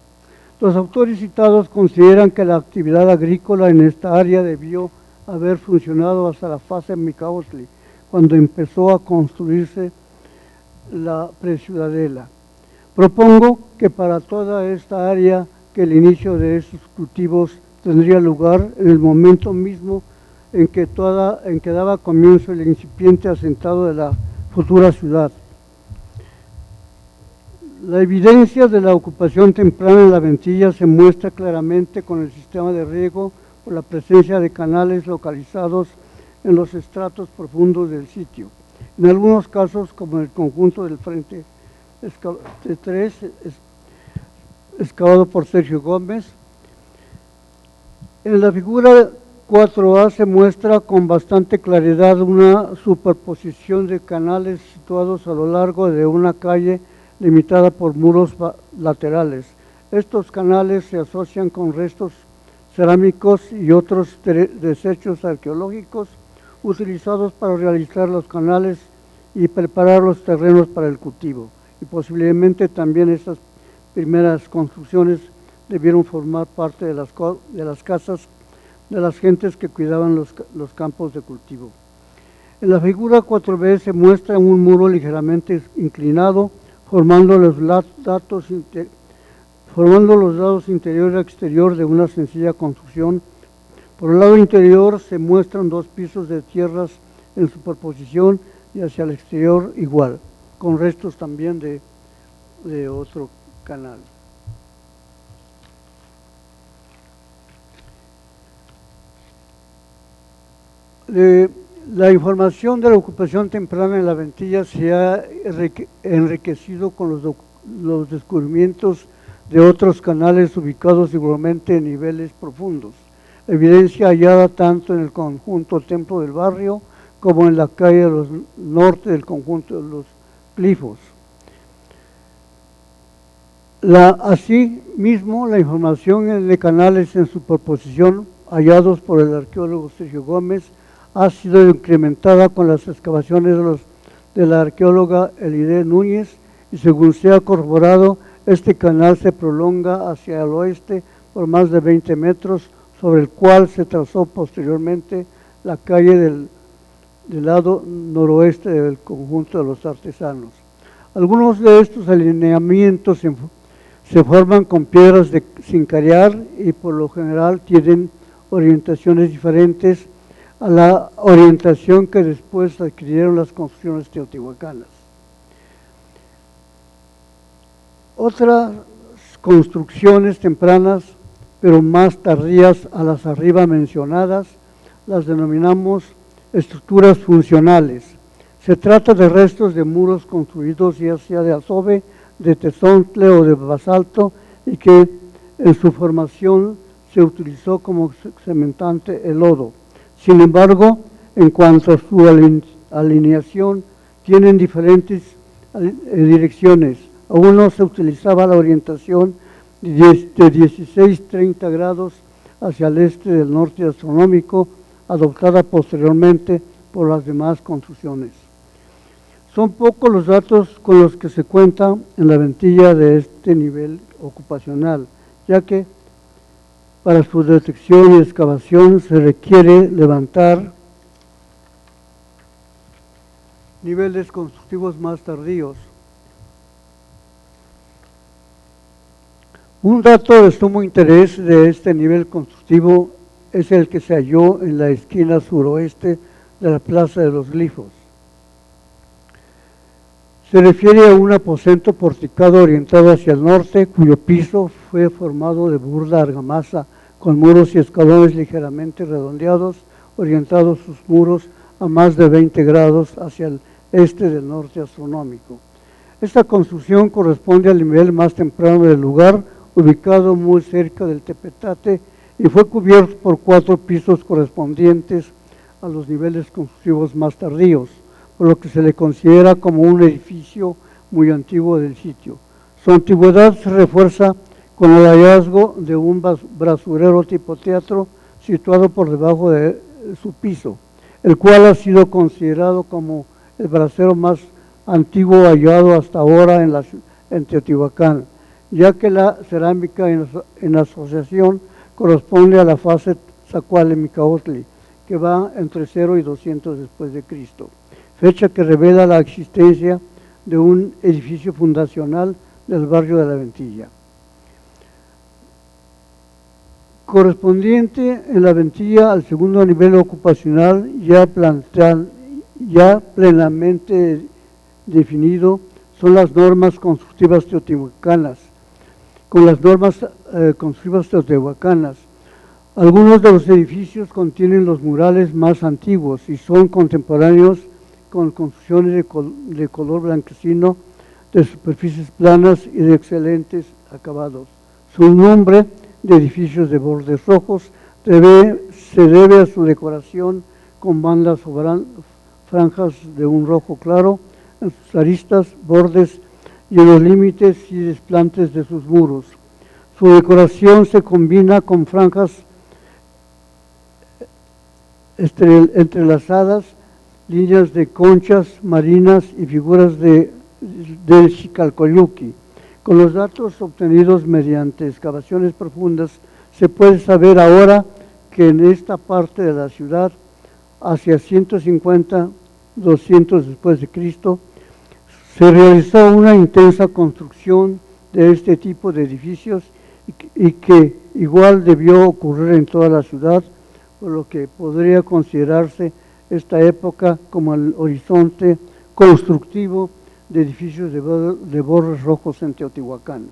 Los autores citados consideran que la actividad agrícola en esta área debió haber funcionado hasta la fase Micaosli, cuando empezó a construirse la preciudadela. Propongo que para toda esta área que el inicio de estos cultivos tendría lugar en el momento mismo en que daba comienzo el incipiente asentado de la futura ciudad. La evidencia de la ocupación temprana en la Ventilla se muestra claramente con el sistema de riego por la presencia de canales localizados en los estratos profundos del sitio. En algunos casos, como en el conjunto del Frente 3, excavado por Sergio Gómez. En la figura 4A se muestra con bastante claridad una superposición de canales situados a lo largo de una calle limitada por muros laterales. Estos canales se asocian con restos cerámicos y otros desechos arqueológicos utilizados para realizar los canales y preparar los terrenos para el cultivo. Y posiblemente también estas primeras construcciones debieron formar parte de las casas de las gentes que cuidaban los campos de cultivo. En la figura 4B se muestra un muro ligeramente inclinado, formando los lados interior y exterior de una sencilla construcción. Por el lado interior se muestran dos pisos de tierras en superposición y hacia el exterior igual, con restos también de otro canal. La información de la ocupación temprana en la Ventilla se ha enriquecido con los descubrimientos de otros canales ubicados igualmente en niveles profundos, evidencia hallada tanto en el conjunto Templo del Barrio como en la calle norte del conjunto de los Glifos. Asimismo, la información de canales en superposición hallados por el arqueólogo Sergio Gómez ha sido incrementada con las excavaciones de la arqueóloga Elide Núñez y según se ha corroborado, este canal se prolonga hacia el oeste por más de 20 metros, sobre el cual se trazó posteriormente la calle del lado noroeste del conjunto de los artesanos. Algunos de estos alineamientos se forman con piedras sin cariar y por lo general tienen orientaciones diferentes a la orientación que después adquirieron las construcciones teotihuacanas. Otras construcciones tempranas, pero más tardías a las arriba mencionadas, las denominamos estructuras funcionales. Se trata de restos de muros construidos ya sea de adobe, de tezontle o de basalto y que en su formación se utilizó como cementante el lodo. Sin embargo, en cuanto a su alineación, tienen diferentes direcciones. A uno se utilizaba la orientación de 16-30 grados hacia el este del norte astronómico, adoptada posteriormente por las demás construcciones. Son pocos los datos con los que se cuenta en la Ventilla de este nivel ocupacional, ya que para su detección y excavación se requiere levantar niveles constructivos más tardíos. Un dato de sumo interés de este nivel constructivo es el que se halló en la esquina suroeste de la Plaza de los Glifos. Se refiere a un aposento porticado orientado hacia el norte, cuyo piso fue formado de burda argamasa, con muros y escalones ligeramente redondeados, orientados sus muros a más de 20 grados hacia el este del norte astronómico. Esta construcción corresponde al nivel más temprano del lugar, ubicado muy cerca del Tepetate, y fue cubierto por 4 pisos correspondientes a los niveles constructivos más tardíos, por lo que se le considera como un edificio muy antiguo del sitio. Su antigüedad se refuerza con el hallazgo de un basurero tipo teatro situado por debajo de su piso. el cual ha sido considerado como el brasero más antiguo hallado hasta ahora en Teotihuacán, ya que la cerámica en asociación corresponde a la fase Zacualemicaotli, que va entre 0 y 200 después de Cristo, fecha que revela la existencia de un edificio fundacional del barrio de La Ventilla. Correspondiente en La Ventilla al segundo nivel ocupacional ya plenamente definido son las normas constructivas teotihuacanas. Con las normas constructivas teotihuacanas, algunos de los edificios contienen los murales más antiguos y son contemporáneos con construcciones de color blanquecino, de superficies planas y de excelentes acabados. Su nombre de edificios de bordes rojos se debe a su decoración con bandas o franjas de un rojo claro en sus aristas, bordes y en los límites y desplantes de sus muros. Su decoración se combina con franjas entrelazadas, líneas de conchas marinas y figuras del Xicalcoyuqui. Con los datos obtenidos mediante excavaciones profundas, se puede saber ahora que en esta parte de la ciudad, hacia 150, 200 después de Cristo, se realizó una intensa construcción de este tipo de edificios y que igual debió ocurrir en toda la ciudad, por lo que podría considerarse esta época como el horizonte constructivo de edificios de bordes rojos en Teotihuacán.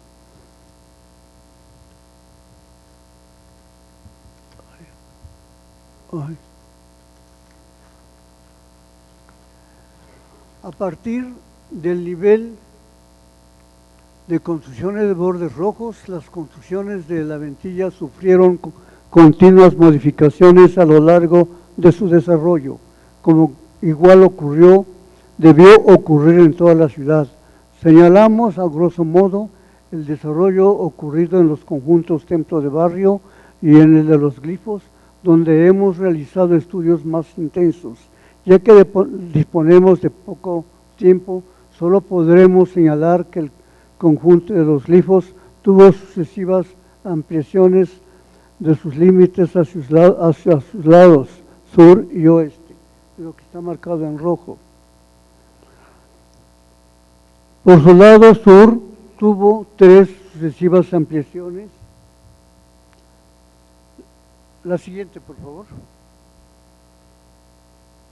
A partir del nivel de construcciones de bordes rojos, las construcciones de La Ventilla sufrieron continuas modificaciones a lo largo de su desarrollo, como igual debió ocurrir en toda la ciudad. Señalamos a grosso modo el desarrollo ocurrido en los conjuntos Templo de Barrio y en el de los glifos, donde hemos realizado estudios más intensos. Ya que disponemos de poco tiempo, solo podremos señalar que el conjunto de los glifos tuvo sucesivas ampliaciones de sus límites hacia sus lados, sur y oeste, lo que está marcado en rojo. Por su lado sur tuvo 3 sucesivas ampliaciones. La siguiente, por favor.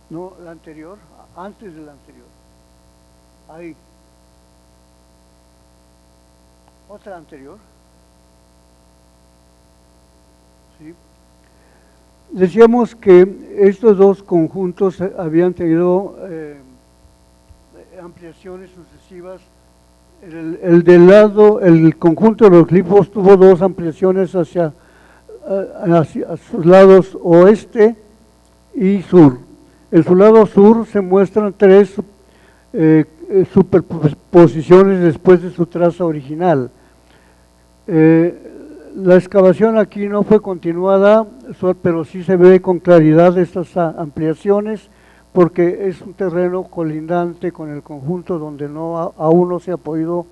No, la anterior, antes de la anterior. Ahí. Otra anterior. Sí. Decíamos que estos dos conjuntos habían tenido ampliaciones sucesivas. El conjunto de los glifos tuvo 2 ampliaciones hacia sus lados oeste y sur. En su lado sur se muestran 3 superposiciones después de su traza original. La excavación aquí no fue continuada, pero sí se ve con claridad estas ampliaciones, porque es un terreno colindante con el conjunto donde aún no se ha podido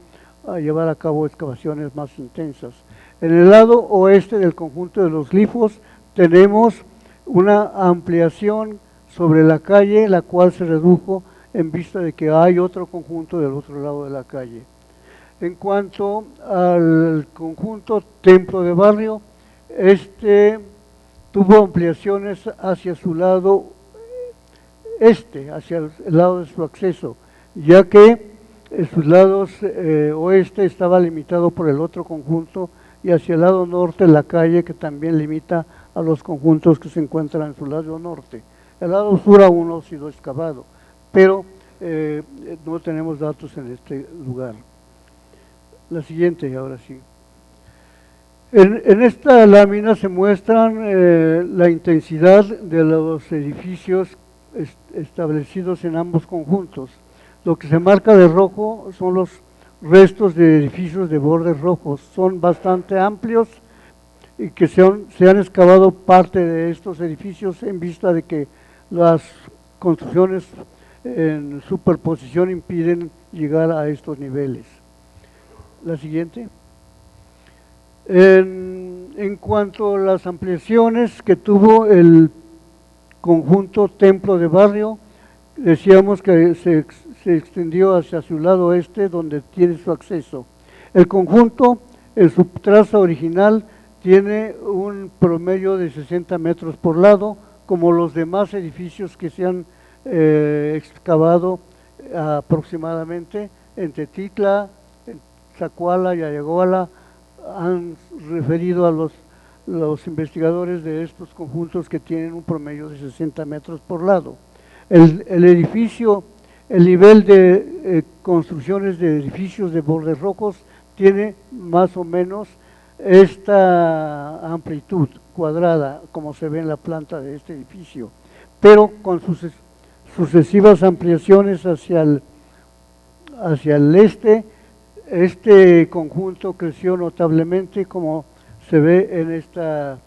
llevar a cabo excavaciones más intensas. En el lado oeste del conjunto de los glifos tenemos una ampliación sobre la calle, la cual se redujo en vista de que hay otro conjunto del otro lado de la calle. En cuanto al conjunto Templo de Barrio, este tuvo ampliaciones hacia su lado este, hacia el lado de su acceso, ya que en sus lados oeste estaba limitado por el otro conjunto, y hacia el lado norte la calle, que también limita a los conjuntos que se encuentran en su lado norte. El lado sur aún no ha sido excavado, pero no tenemos datos en este lugar. La siguiente, ahora sí. En esta lámina se muestran la intensidad de los edificios establecidos en ambos conjuntos. Lo que se marca de rojo son los restos de edificios de bordes rojos. Son bastante amplios y que se han excavado parte de estos edificios en vista de que las construcciones en superposición impiden llegar a estos niveles. La siguiente. En cuanto a las ampliaciones que tuvo el conjunto Templo de Barrio, decíamos que se extendió hacia su lado este, donde tiene su acceso. El conjunto, en su traza original, tiene un promedio de 60 metros por lado, como los demás edificios que se han excavado aproximadamente en Tetitla, en Zacuala y Ayaguala. Han referido a los investigadores de estos conjuntos que tienen un promedio de 60 metros por lado. El edificio, el nivel de construcciones de edificios de bordes rojos tiene más o menos esta amplitud cuadrada, como se ve en la planta de este edificio, pero con sus sucesivas ampliaciones hacia el este conjunto creció notablemente, como se ve en esta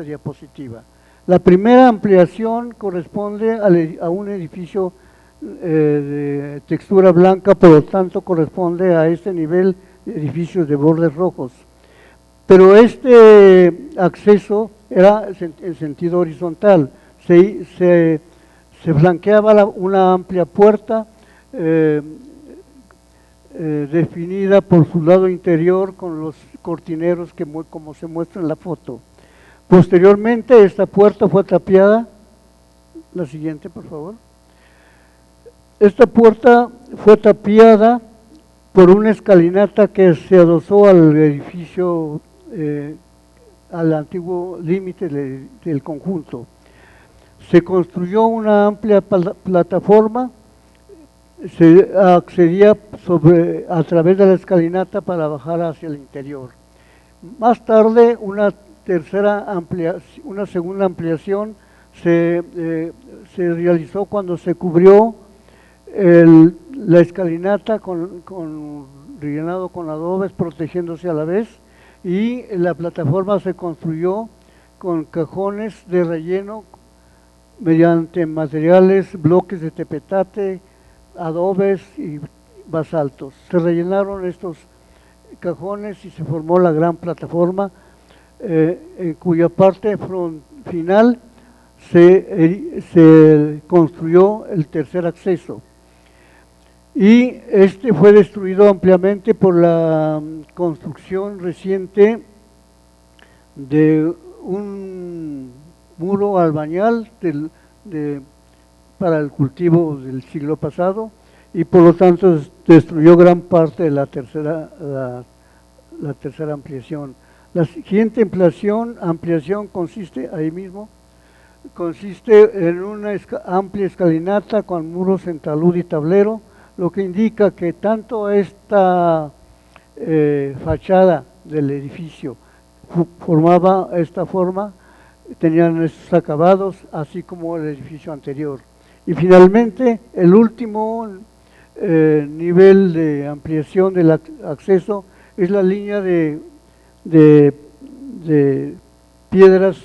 diapositiva. La primera ampliación corresponde a un edificio de textura blanca, por lo tanto corresponde a este nivel de edificios de bordes rojos. Pero este acceso era en sentido horizontal, se flanqueaba una amplia puerta definida por su lado interior con los cortineros como se muestra en la foto. Posteriormente esta puerta fue tapiada. La siguiente, por favor. Esta puerta fue tapiada por una escalinata que se adosó al edificio, al antiguo límite del conjunto. Se construyó una amplia plataforma, se accedía a través de la escalinata para bajar hacia el interior. Más tarde, una segunda ampliación se realizó cuando se cubrió la escalinata rellenado con adobes, protegiéndose a la vez, y la plataforma se construyó con cajones de relleno mediante materiales, bloques de tepetate, adobes y basaltos. Se rellenaron estos cajones y se formó la gran plataforma, en cuya parte final se construyó el tercer acceso. Y este fue destruido ampliamente por la construcción reciente de un muro albañal para el cultivo del siglo pasado, y por lo tanto destruyó gran parte de la tercera ampliación. La siguiente ampliación consiste en una amplia escalinata con muros en talud y tablero, lo que indica que tanto esta fachada del edificio formaba esta forma, tenían estos acabados, así como el edificio anterior. Y finalmente, el último nivel de ampliación del acceso es la línea de piedras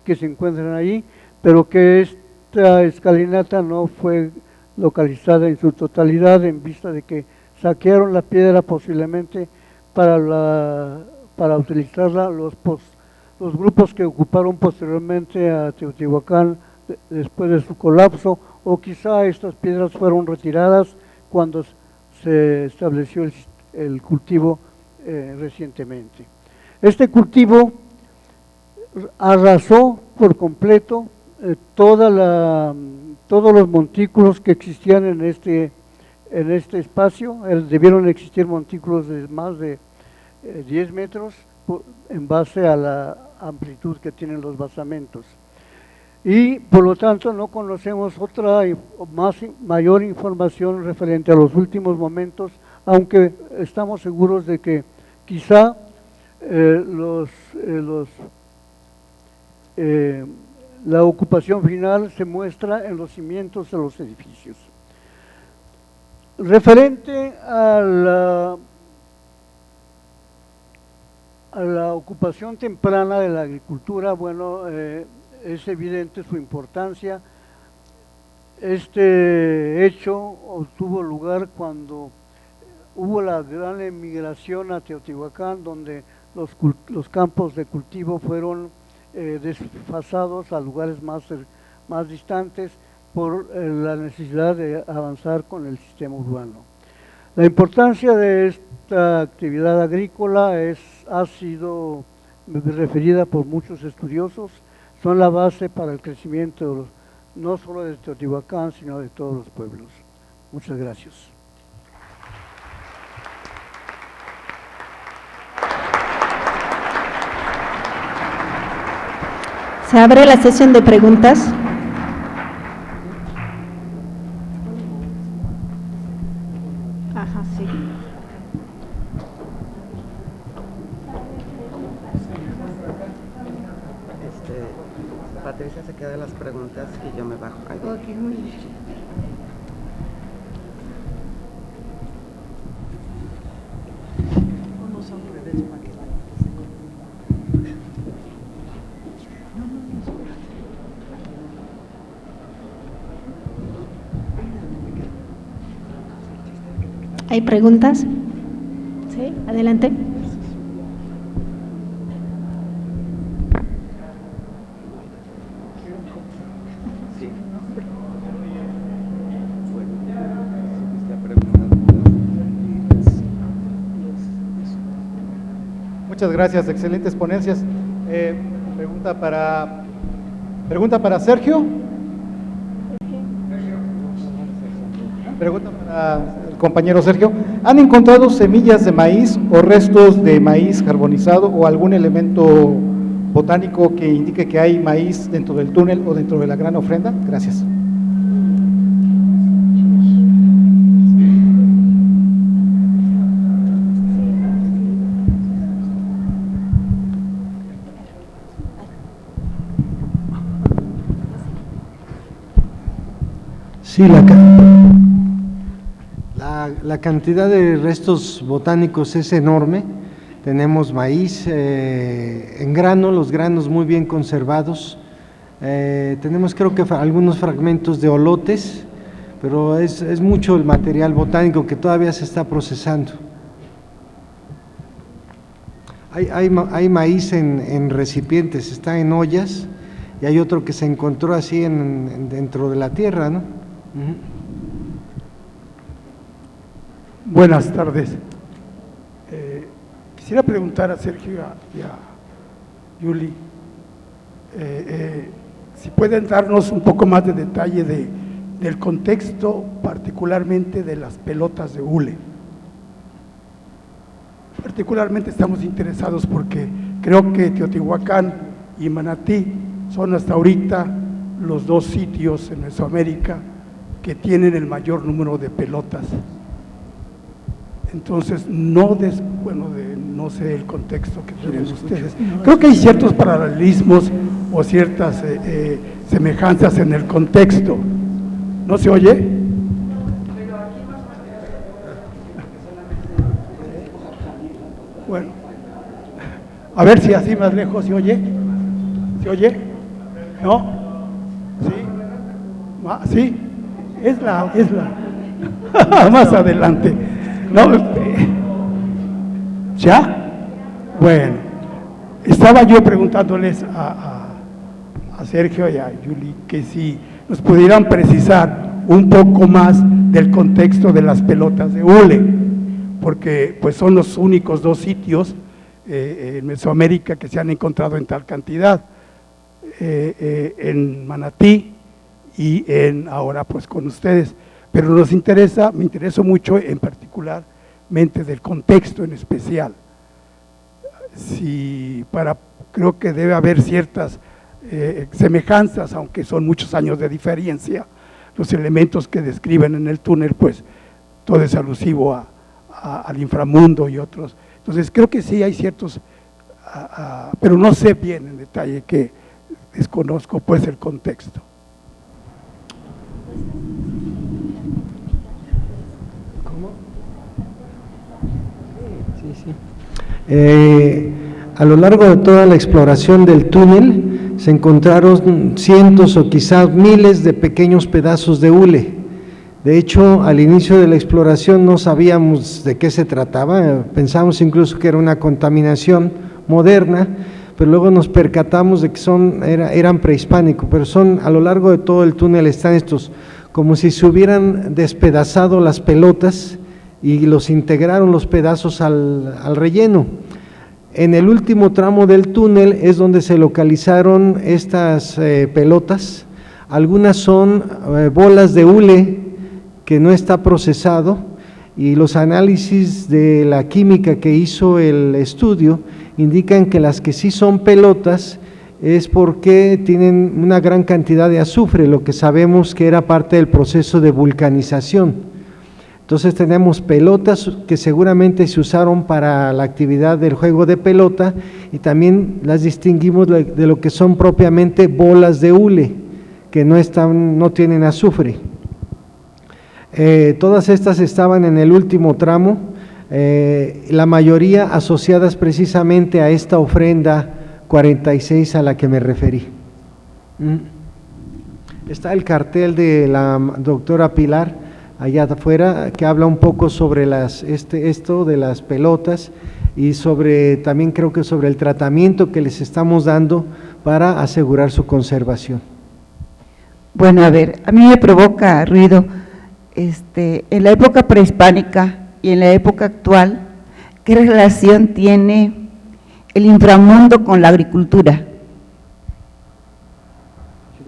que se encuentran ahí, pero que esta escalinata no fue localizada en su totalidad, en vista de que saquearon la piedra posiblemente para utilizarla los grupos que ocuparon posteriormente a Teotihuacán después de su colapso, o quizá estas piedras fueron retiradas cuando se estableció el cultivo recientemente. Este cultivo arrasó por completo todos los montículos que existían en este espacio. Debieron existir montículos de más de 10 metros en base a la amplitud que tienen los basamentos. Y por lo tanto no conocemos mayor información referente a los últimos momentos, aunque estamos seguros de que quizá la ocupación final se muestra en los cimientos de los edificios. Referente a la ocupación temprana de la agricultura, bueno, es evidente su importancia. Este hecho tuvo lugar cuando hubo la gran emigración a Teotihuacán, donde los campos de cultivo fueron desfasados a lugares más distantes por la necesidad de avanzar con el sistema urbano. La importancia de esta actividad agrícola ha sido referida por muchos estudiosos, son la base para el crecimiento no solo de Teotihuacán, sino de todos los pueblos. Muchas gracias. Se abre la sesión de preguntas. Ajá, sí. Patricia se queda de las preguntas y yo me bajo. Ok, muy bien. ¿Hay preguntas? Sí, adelante. Muchas gracias, excelentes ponencias. Pregunta para Sergio. Pregunta para el compañero Sergio. ¿Han encontrado semillas de maíz o restos de maíz carbonizado o algún elemento botánico que indique que hay maíz dentro del túnel o dentro de la gran ofrenda? Gracias. Sí, la cantidad de restos botánicos es enorme. Tenemos maíz en grano, los granos muy bien conservados. Tenemos creo que algunos fragmentos de olotes, pero es mucho el material botánico que todavía se está procesando. Hay maíz en recipientes, está en ollas, y hay otro que se encontró así dentro de la tierra, ¿no? Buenas tardes. Quisiera preguntar a Sergio y a Yuli si pueden darnos un poco más de detalle del contexto, particularmente de las pelotas de hule. Particularmente estamos interesados porque creo que Teotihuacán y Manatí son hasta ahorita los dos sitios en Mesoamérica que tienen el mayor número de pelotas. Entonces, no sé el contexto que tienen ustedes. Creo que hay ciertos paralelismos o ciertas semejanzas en el contexto. ¿No se oye? Bueno, a ver si así más lejos se oye. ¿Se oye? ¿No? ¿Sí? ¿Sí? Es la más adelante. No, ¿ya? Bueno, estaba yo preguntándoles a Sergio y a Yuli que si nos pudieran precisar un poco más del contexto de las pelotas de hule, porque pues son los únicos dos sitios en Mesoamérica que se han encontrado en tal cantidad, en Manatí y ahora pues con ustedes, pero me interesó mucho en particularmente del contexto en especial. Creo que debe haber ciertas semejanzas, aunque son muchos años de diferencia. Los elementos que describen en el túnel, pues todo es alusivo al inframundo y otros. Entonces creo que sí hay ciertos, pero no sé bien en detalle, que desconozco pues el contexto. A lo largo de toda la exploración del túnel se encontraron cientos o quizás miles de pequeños pedazos de hule. De hecho, al inicio de la exploración no sabíamos de qué se trataba, pensamos incluso que era una contaminación moderna, pero luego nos percatamos de que eran prehispánicos, pero a lo largo de todo el túnel están estos, como si se hubieran despedazado las pelotas y los integraron los pedazos al relleno. En el último tramo del túnel es donde se localizaron estas pelotas, algunas son bolas de hule que no está procesado, y los análisis de la química que hizo el estudio indican que las que sí son pelotas es porque tienen una gran cantidad de azufre, lo que sabemos que era parte del proceso de vulcanización. Entonces tenemos pelotas que seguramente se usaron para la actividad del juego de pelota, y también las distinguimos de lo que son propiamente bolas de hule, que no tienen azufre. Todas estas estaban en el último tramo, la mayoría asociadas precisamente a esta ofrenda 46 a la que me referí. Está el cartel de la doctora Pilar allá afuera, que habla un poco sobre esto de las pelotas, y también creo que sobre el tratamiento que les estamos dando para asegurar su conservación. Bueno, a ver, a mí me provoca ruido, en la época prehispánica y en la época actual, ¿qué relación tiene el inframundo con la agricultura?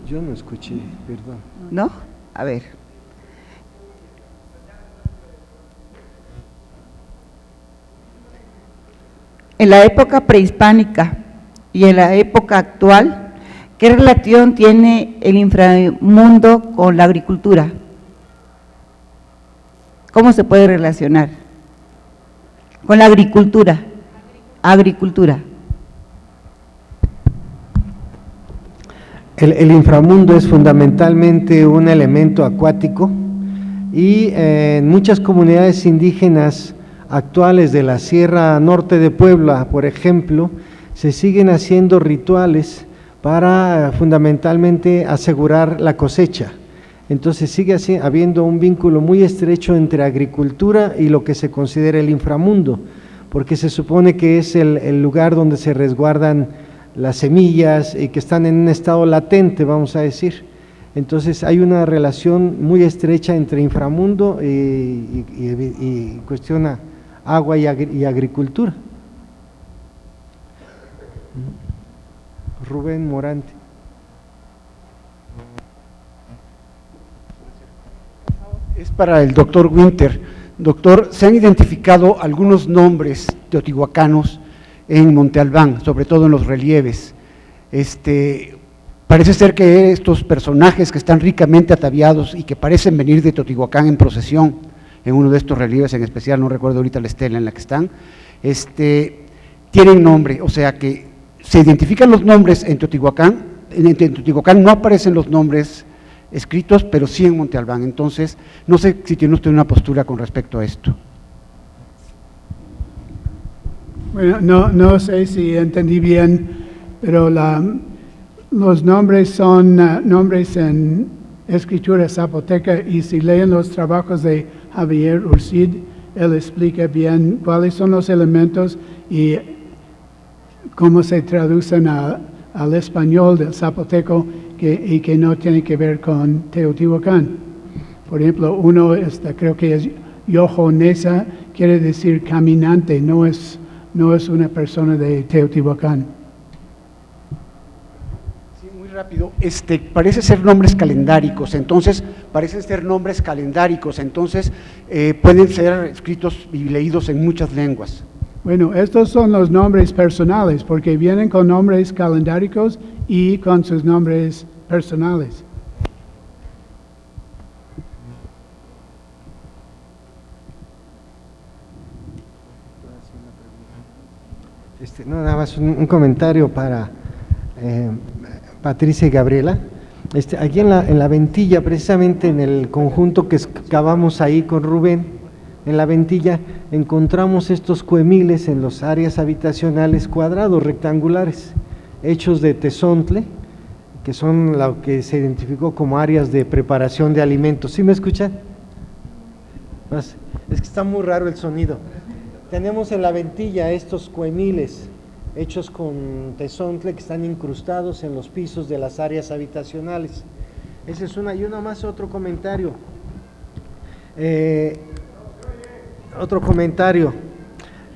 Yo no escuché, perdón. ¿No? A ver. En la época prehispánica y en la época actual, ¿qué relación tiene el inframundo con la agricultura? ¿Cómo se puede relacionar? Con la agricultura. Agricultura. El inframundo es fundamentalmente un elemento acuático, y en muchas comunidades indígenas actuales de la Sierra Norte de Puebla, por ejemplo, se siguen haciendo rituales para fundamentalmente asegurar la cosecha. Entonces sigue habiendo un vínculo muy estrecho entre agricultura y lo que se considera el inframundo, porque se supone que es el lugar donde se resguardan las semillas y que están en un estado latente, vamos a decir. Entonces hay una relación muy estrecha entre inframundo y cuestión a agua y agricultura. Rubén Morante. Es para el doctor Winter. Doctor, se han identificado algunos nombres teotihuacanos en Monte Albán, sobre todo en los relieves. Parece ser que estos personajes que están ricamente ataviados y que parecen venir de Teotihuacán en procesión, en uno de estos relieves en especial, no recuerdo ahorita la estela en la que están, tienen nombre, o sea que se identifican los nombres en Teotihuacán. En Teotihuacán no aparecen los nombres escritos, pero sí en Monte Albán. Entonces, no sé si tiene usted una postura con respecto a esto. Bueno, no sé si entendí bien, pero los nombres son nombres en escritura zapoteca, y si leen los trabajos de Javier Urcid, él explica bien cuáles son los elementos y cómo se traducen al español del zapoteco, y que no tiene que ver con Teotihuacán. Por ejemplo, uno creo que es Yojonesa, quiere decir caminante, no es una persona de Teotihuacán. Sí, muy rápido. Parece ser nombres calendáricos, entonces pueden ser escritos y leídos en muchas lenguas. Bueno, estos son los nombres personales, porque vienen con nombres calendáricos y con sus nombres personales. No, nada más un comentario para Patricia y Gabriela. Aquí en la ventilla, precisamente en el conjunto que excavamos ahí con Rubén, en la ventilla encontramos estos cuemiles en las áreas habitacionales cuadrados, rectangulares, hechos de tezontle, que son lo que se identificó como áreas de preparación de alimentos. ¿Sí me escuchan? Es que está muy raro el sonido. Tenemos en la ventilla estos cuemiles hechos con tezontle que están incrustados en los pisos de las áreas habitacionales. Esa es una, y uno más, otro comentario.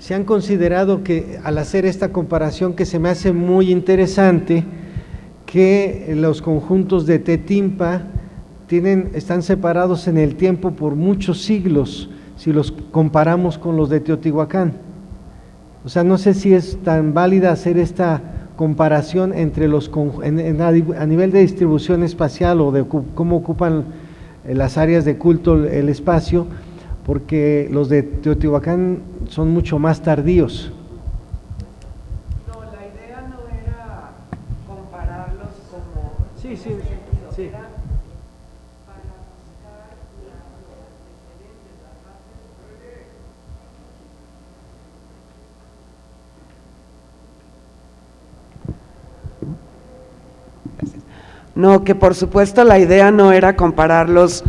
Se han considerado que al hacer esta comparación, que se me hace muy interesante, que los conjuntos de Tetimpa están separados en el tiempo por muchos siglos, si los comparamos con los de Teotihuacán. O sea, no sé si es tan válida hacer esta comparación entre a nivel de distribución espacial o de cómo ocupan las áreas de culto el espacio, porque los de Teotihuacán son mucho más tardíos. No, la idea no era compararlos como… Sí. Era para buscar los antecedentes, las bases. No, que por supuesto la idea no era compararlos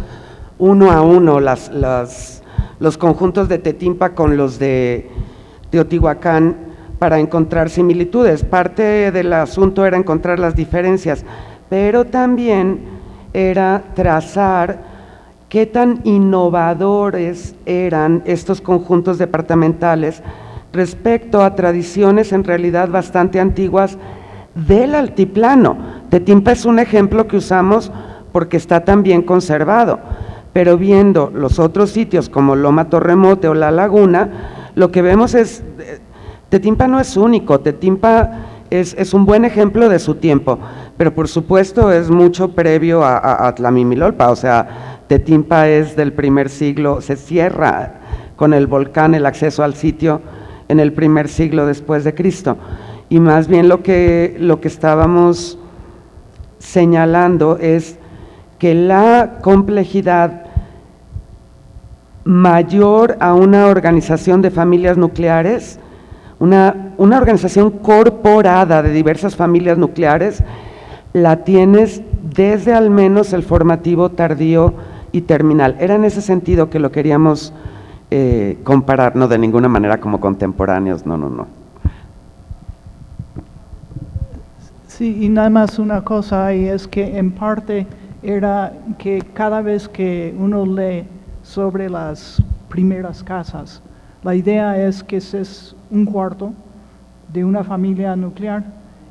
uno a uno, los conjuntos de Tetimpa con los de Teotihuacán para encontrar similitudes. Parte del asunto era encontrar las diferencias, pero también era trazar qué tan innovadores eran estos conjuntos departamentales respecto a tradiciones en realidad bastante antiguas del altiplano. Tetimpa es un ejemplo que usamos porque está tan bien conservado, pero viendo los otros sitios como Loma Torremote o La Laguna, lo que vemos es, Tetimpa no es único, Tetimpa es un buen ejemplo de su tiempo, pero por supuesto es mucho previo a Tlamimilolpa. O sea, Tetimpa es del primer siglo, se cierra con el volcán el acceso al sitio en el primer siglo después de Cristo, y más bien lo que estábamos señalando es que la complejidad mayor a una organización de familias nucleares, una organización corporada de diversas familias nucleares, la tienes desde al menos el formativo tardío y terminal. Era en ese sentido que lo queríamos comparar, no de ninguna manera como contemporáneos, no. Sí, y nada más una cosa ahí, es que en parte era que cada vez que uno lee sobre las primeras casas, la idea es que ese es un cuarto de una familia nuclear,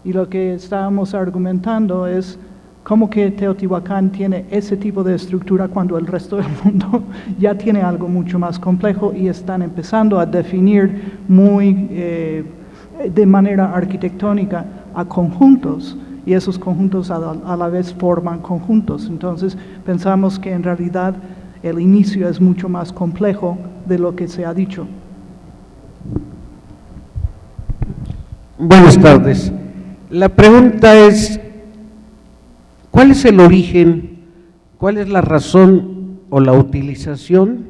y lo que estábamos argumentando es cómo que Teotihuacán tiene ese tipo de estructura cuando el resto del mundo ya tiene algo mucho más complejo y están empezando a definir de manera arquitectónica a conjuntos, y esos conjuntos a la vez forman conjuntos. Entonces pensamos que en realidad el inicio es mucho más complejo de lo que se ha dicho. Buenas tardes. La pregunta es, ¿cuál es el origen, cuál es la razón o la utilización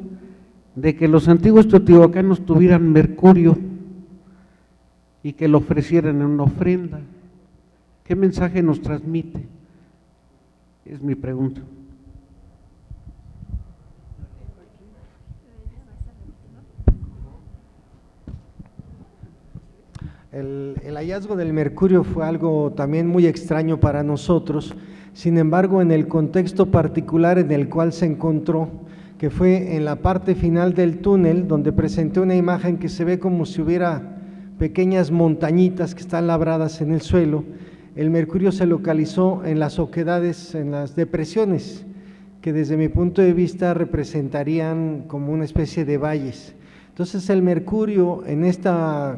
de que los antiguos teotihuacanos tuvieran mercurio y que lo ofrecieran en una ofrenda? ¿Qué mensaje nos transmite? Es mi pregunta. El hallazgo del mercurio fue algo también muy extraño para nosotros. Sin embargo, en el contexto particular en el cual se encontró, que fue en la parte final del túnel, donde presenté una imagen que se ve como si hubiera pequeñas montañitas que están labradas en el suelo, el mercurio se localizó en las oquedades, en las depresiones, que desde mi punto de vista representarían como una especie de valles. Entonces el mercurio en esta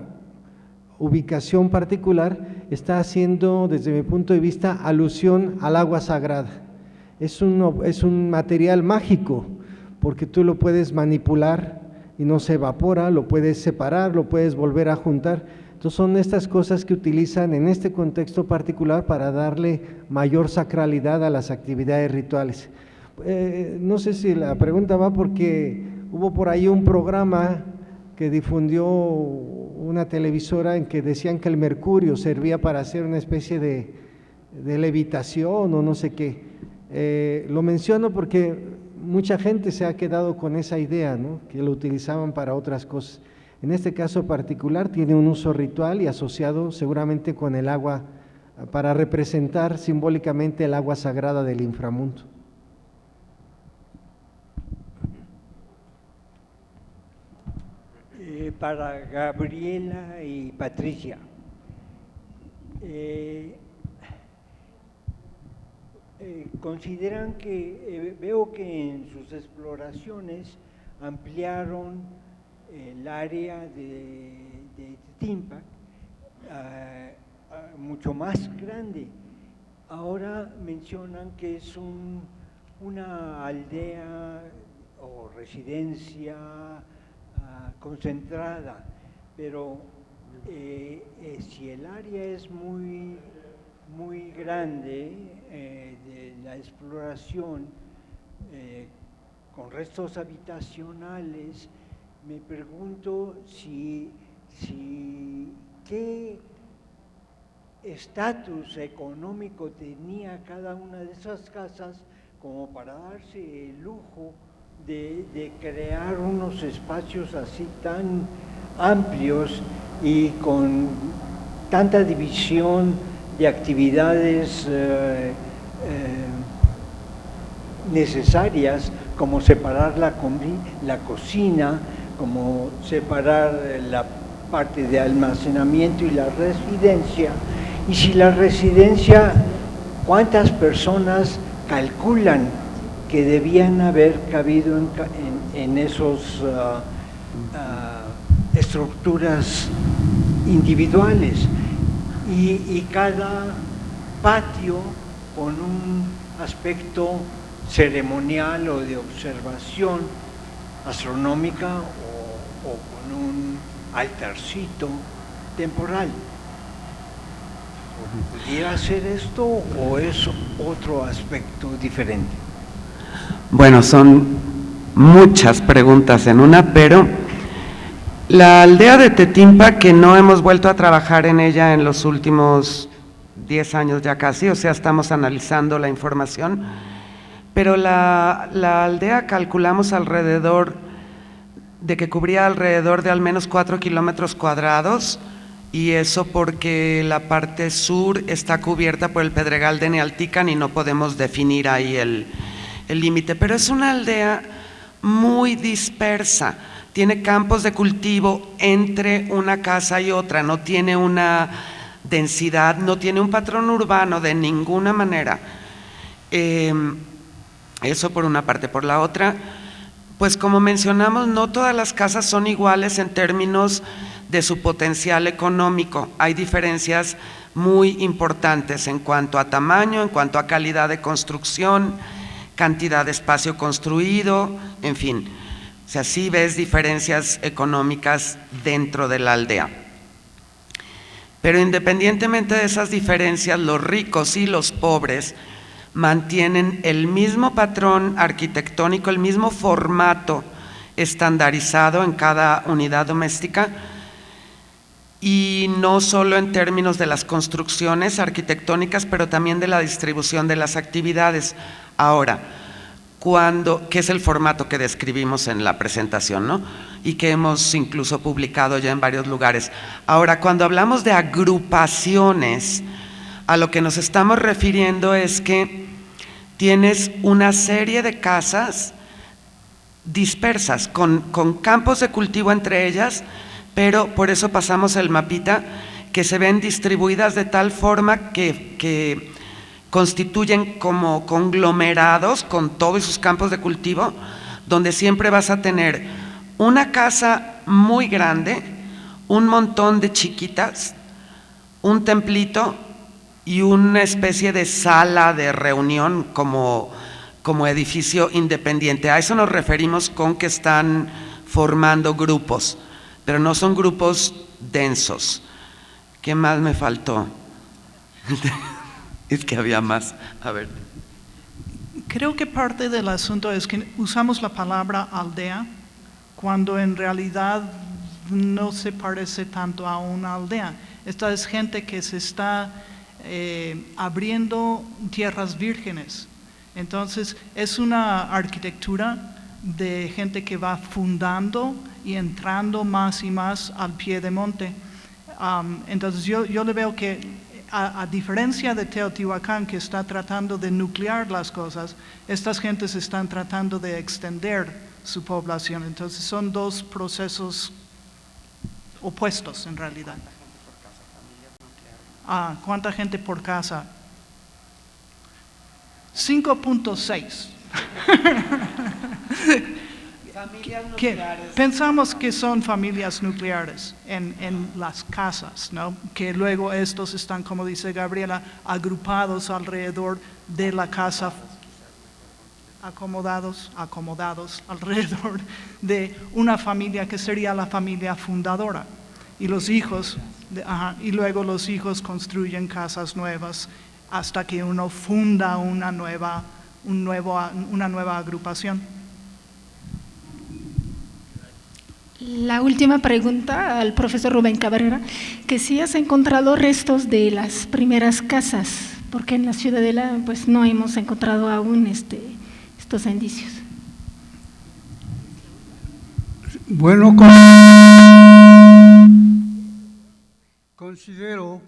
ubicación particular está haciendo, desde mi punto de vista, alusión al agua sagrada. Es un material mágico, porque tú lo puedes manipular y no se evapora, lo puedes separar, lo puedes volver a juntar. Entonces son estas cosas que utilizan en este contexto particular para darle mayor sacralidad a las actividades rituales. No sé si la pregunta va porque hubo por ahí un programa que difundió una televisora en que decían que el mercurio servía para hacer una especie de de levitación o no sé qué. Lo menciono porque mucha gente se ha quedado con esa idea, ¿no? Que lo utilizaban para otras cosas. En este caso particular tiene un uso ritual y asociado seguramente con el agua, para representar simbólicamente el agua sagrada del inframundo. Para Gabriela y Patricia, consideran que, veo que en sus exploraciones ampliaron el área de Tetimpa, mucho más grande. Ahora mencionan que es una aldea o residencia concentrada, pero si el área es muy grande de la exploración con restos habitacionales, me pregunto qué estatus económico tenía cada una de esas casas como para darse el lujo de crear unos espacios así tan amplios y con tanta división de actividades necesarias, como separar la cocina, como separar la parte de almacenamiento y la residencia. Y si la residencia, ¿cuántas personas calculan que debían haber cabido en esos estructuras individuales? Y cada patio con un aspecto ceremonial o de observación astronómica o con un altarcito temporal. ¿Pudiera ser esto o es otro aspecto diferente? Bueno, son muchas preguntas en una, pero la aldea de Tetimpa, que no hemos vuelto a trabajar en ella en los últimos 10 años ya casi, o sea, estamos analizando la información, pero la aldea calculamos alrededor de que cubría alrededor de al menos 4 kilómetros cuadrados, y eso porque la parte sur está cubierta por el Pedregal de Nealtican y no podemos definir ahí el límite, pero es una aldea muy dispersa, tiene campos de cultivo entre una casa y otra, no tiene una densidad, no tiene un patrón urbano de ninguna manera. Eso por una parte. Por la otra, pues como mencionamos, no todas las casas son iguales en términos de su potencial económico. Hay diferencias muy importantes en cuanto a tamaño, en cuanto a calidad de construcción, cantidad de espacio construido, en fin. O sea, sí ves diferencias económicas dentro de la aldea. Pero independientemente de esas diferencias, los ricos y los pobres mantienen el mismo patrón arquitectónico, el mismo formato estandarizado en cada unidad doméstica, y no solo en términos de las construcciones arquitectónicas, pero también de la distribución de las actividades. Ahora, que es el formato que describimos en la presentación, ¿no? Y que hemos incluso publicado ya en varios lugares. Ahora, cuando hablamos de agrupaciones, a lo que nos estamos refiriendo es que tienes una serie de casas dispersas, con campos de cultivo entre ellas, pero por eso pasamos el mapita, que se ven distribuidas de tal forma que constituyen como conglomerados con todos sus campos de cultivo, donde siempre vas a tener una casa muy grande, un montón de chiquitas, un templito y una especie de sala de reunión como edificio independiente. A eso nos referimos con que están formando grupos, pero no son grupos densos. ¿Qué más me faltó? Es que había más. A ver. Creo que parte del asunto es que usamos la palabra aldea cuando en realidad no se parece tanto a una aldea. Esta es gente que se está abriendo tierras vírgenes. Entonces, es una arquitectura de gente que va fundando y entrando más y más al pie de monte. Entonces, yo le veo que, a diferencia de Teotihuacán, que está tratando de nuclear las cosas, estas gentes están tratando de extender su población. Entonces, son dos procesos opuestos en realidad. ¿Cuánta gente por casa? 5.6. Pensamos que son familias nucleares en las casas, ¿no? Que luego estos están, como dice Gabriela, agrupados alrededor de la casa, acomodados alrededor de una familia que sería la familia fundadora. Y los hijos, y luego los hijos construyen casas nuevas hasta que uno funda una nueva agrupación. La última pregunta al profesor Rubén Cabrera, que si has encontrado restos de las primeras casas, porque en la Ciudadela pues no hemos encontrado aún estos indicios. Bueno, considero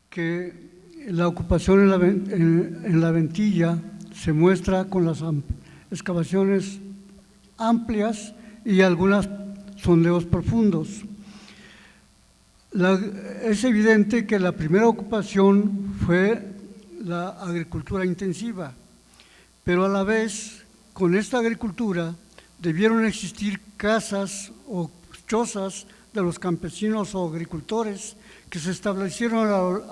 que la ocupación en la Ventilla se muestra con las excavaciones amplias y algunos sondeos profundos. Es evidente que la primera ocupación fue la agricultura intensiva, pero a la vez, con esta agricultura, debieron existir casas o chozas de los campesinos o agricultores que se establecieron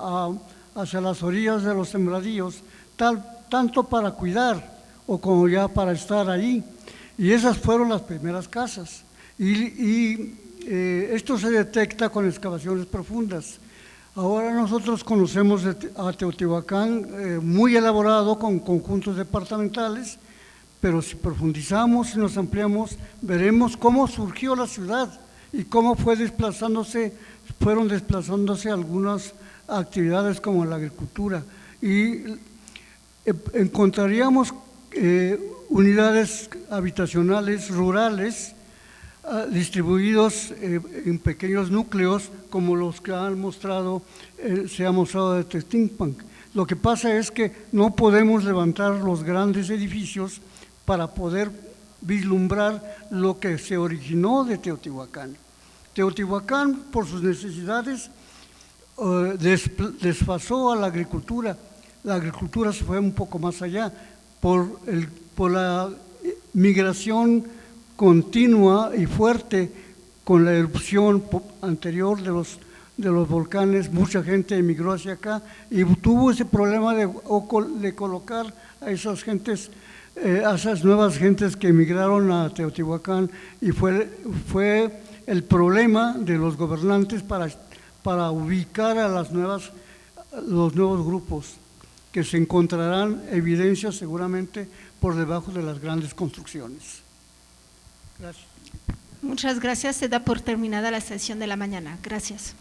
hacia las orillas de los sembradíos, tanto para cuidar o como ya para estar ahí. Y esas fueron las primeras casas. Esto se detecta con excavaciones profundas. Ahora nosotros conocemos a Teotihuacán muy elaborado con conjuntos departamentales, pero si profundizamos y nos ampliamos, veremos cómo surgió la ciudad y cómo fueron desplazándose algunas actividades como la agricultura. Y encontraríamos unidades habitacionales rurales distribuidos en pequeños núcleos como los que se ha mostrado de Teotihuacán. Lo que pasa es que no podemos levantar los grandes edificios para poder vislumbrar lo que se originó de Teotihuacán. Teotihuacán, por sus necesidades, desfasó a la agricultura. La agricultura se fue un poco más allá por la migración continua y fuerte con la erupción anterior de los volcanes. Mucha gente emigró hacia acá y tuvo ese problema de colocar a esas gentes, a esas nuevas gentes que emigraron a Teotihuacán, y fue el problema de los gobernantes para ubicar a los nuevos grupos, que se encontrarán evidencias seguramente por debajo de las grandes construcciones. Gracias. Muchas gracias. Se da por terminada la sesión de la mañana. Gracias.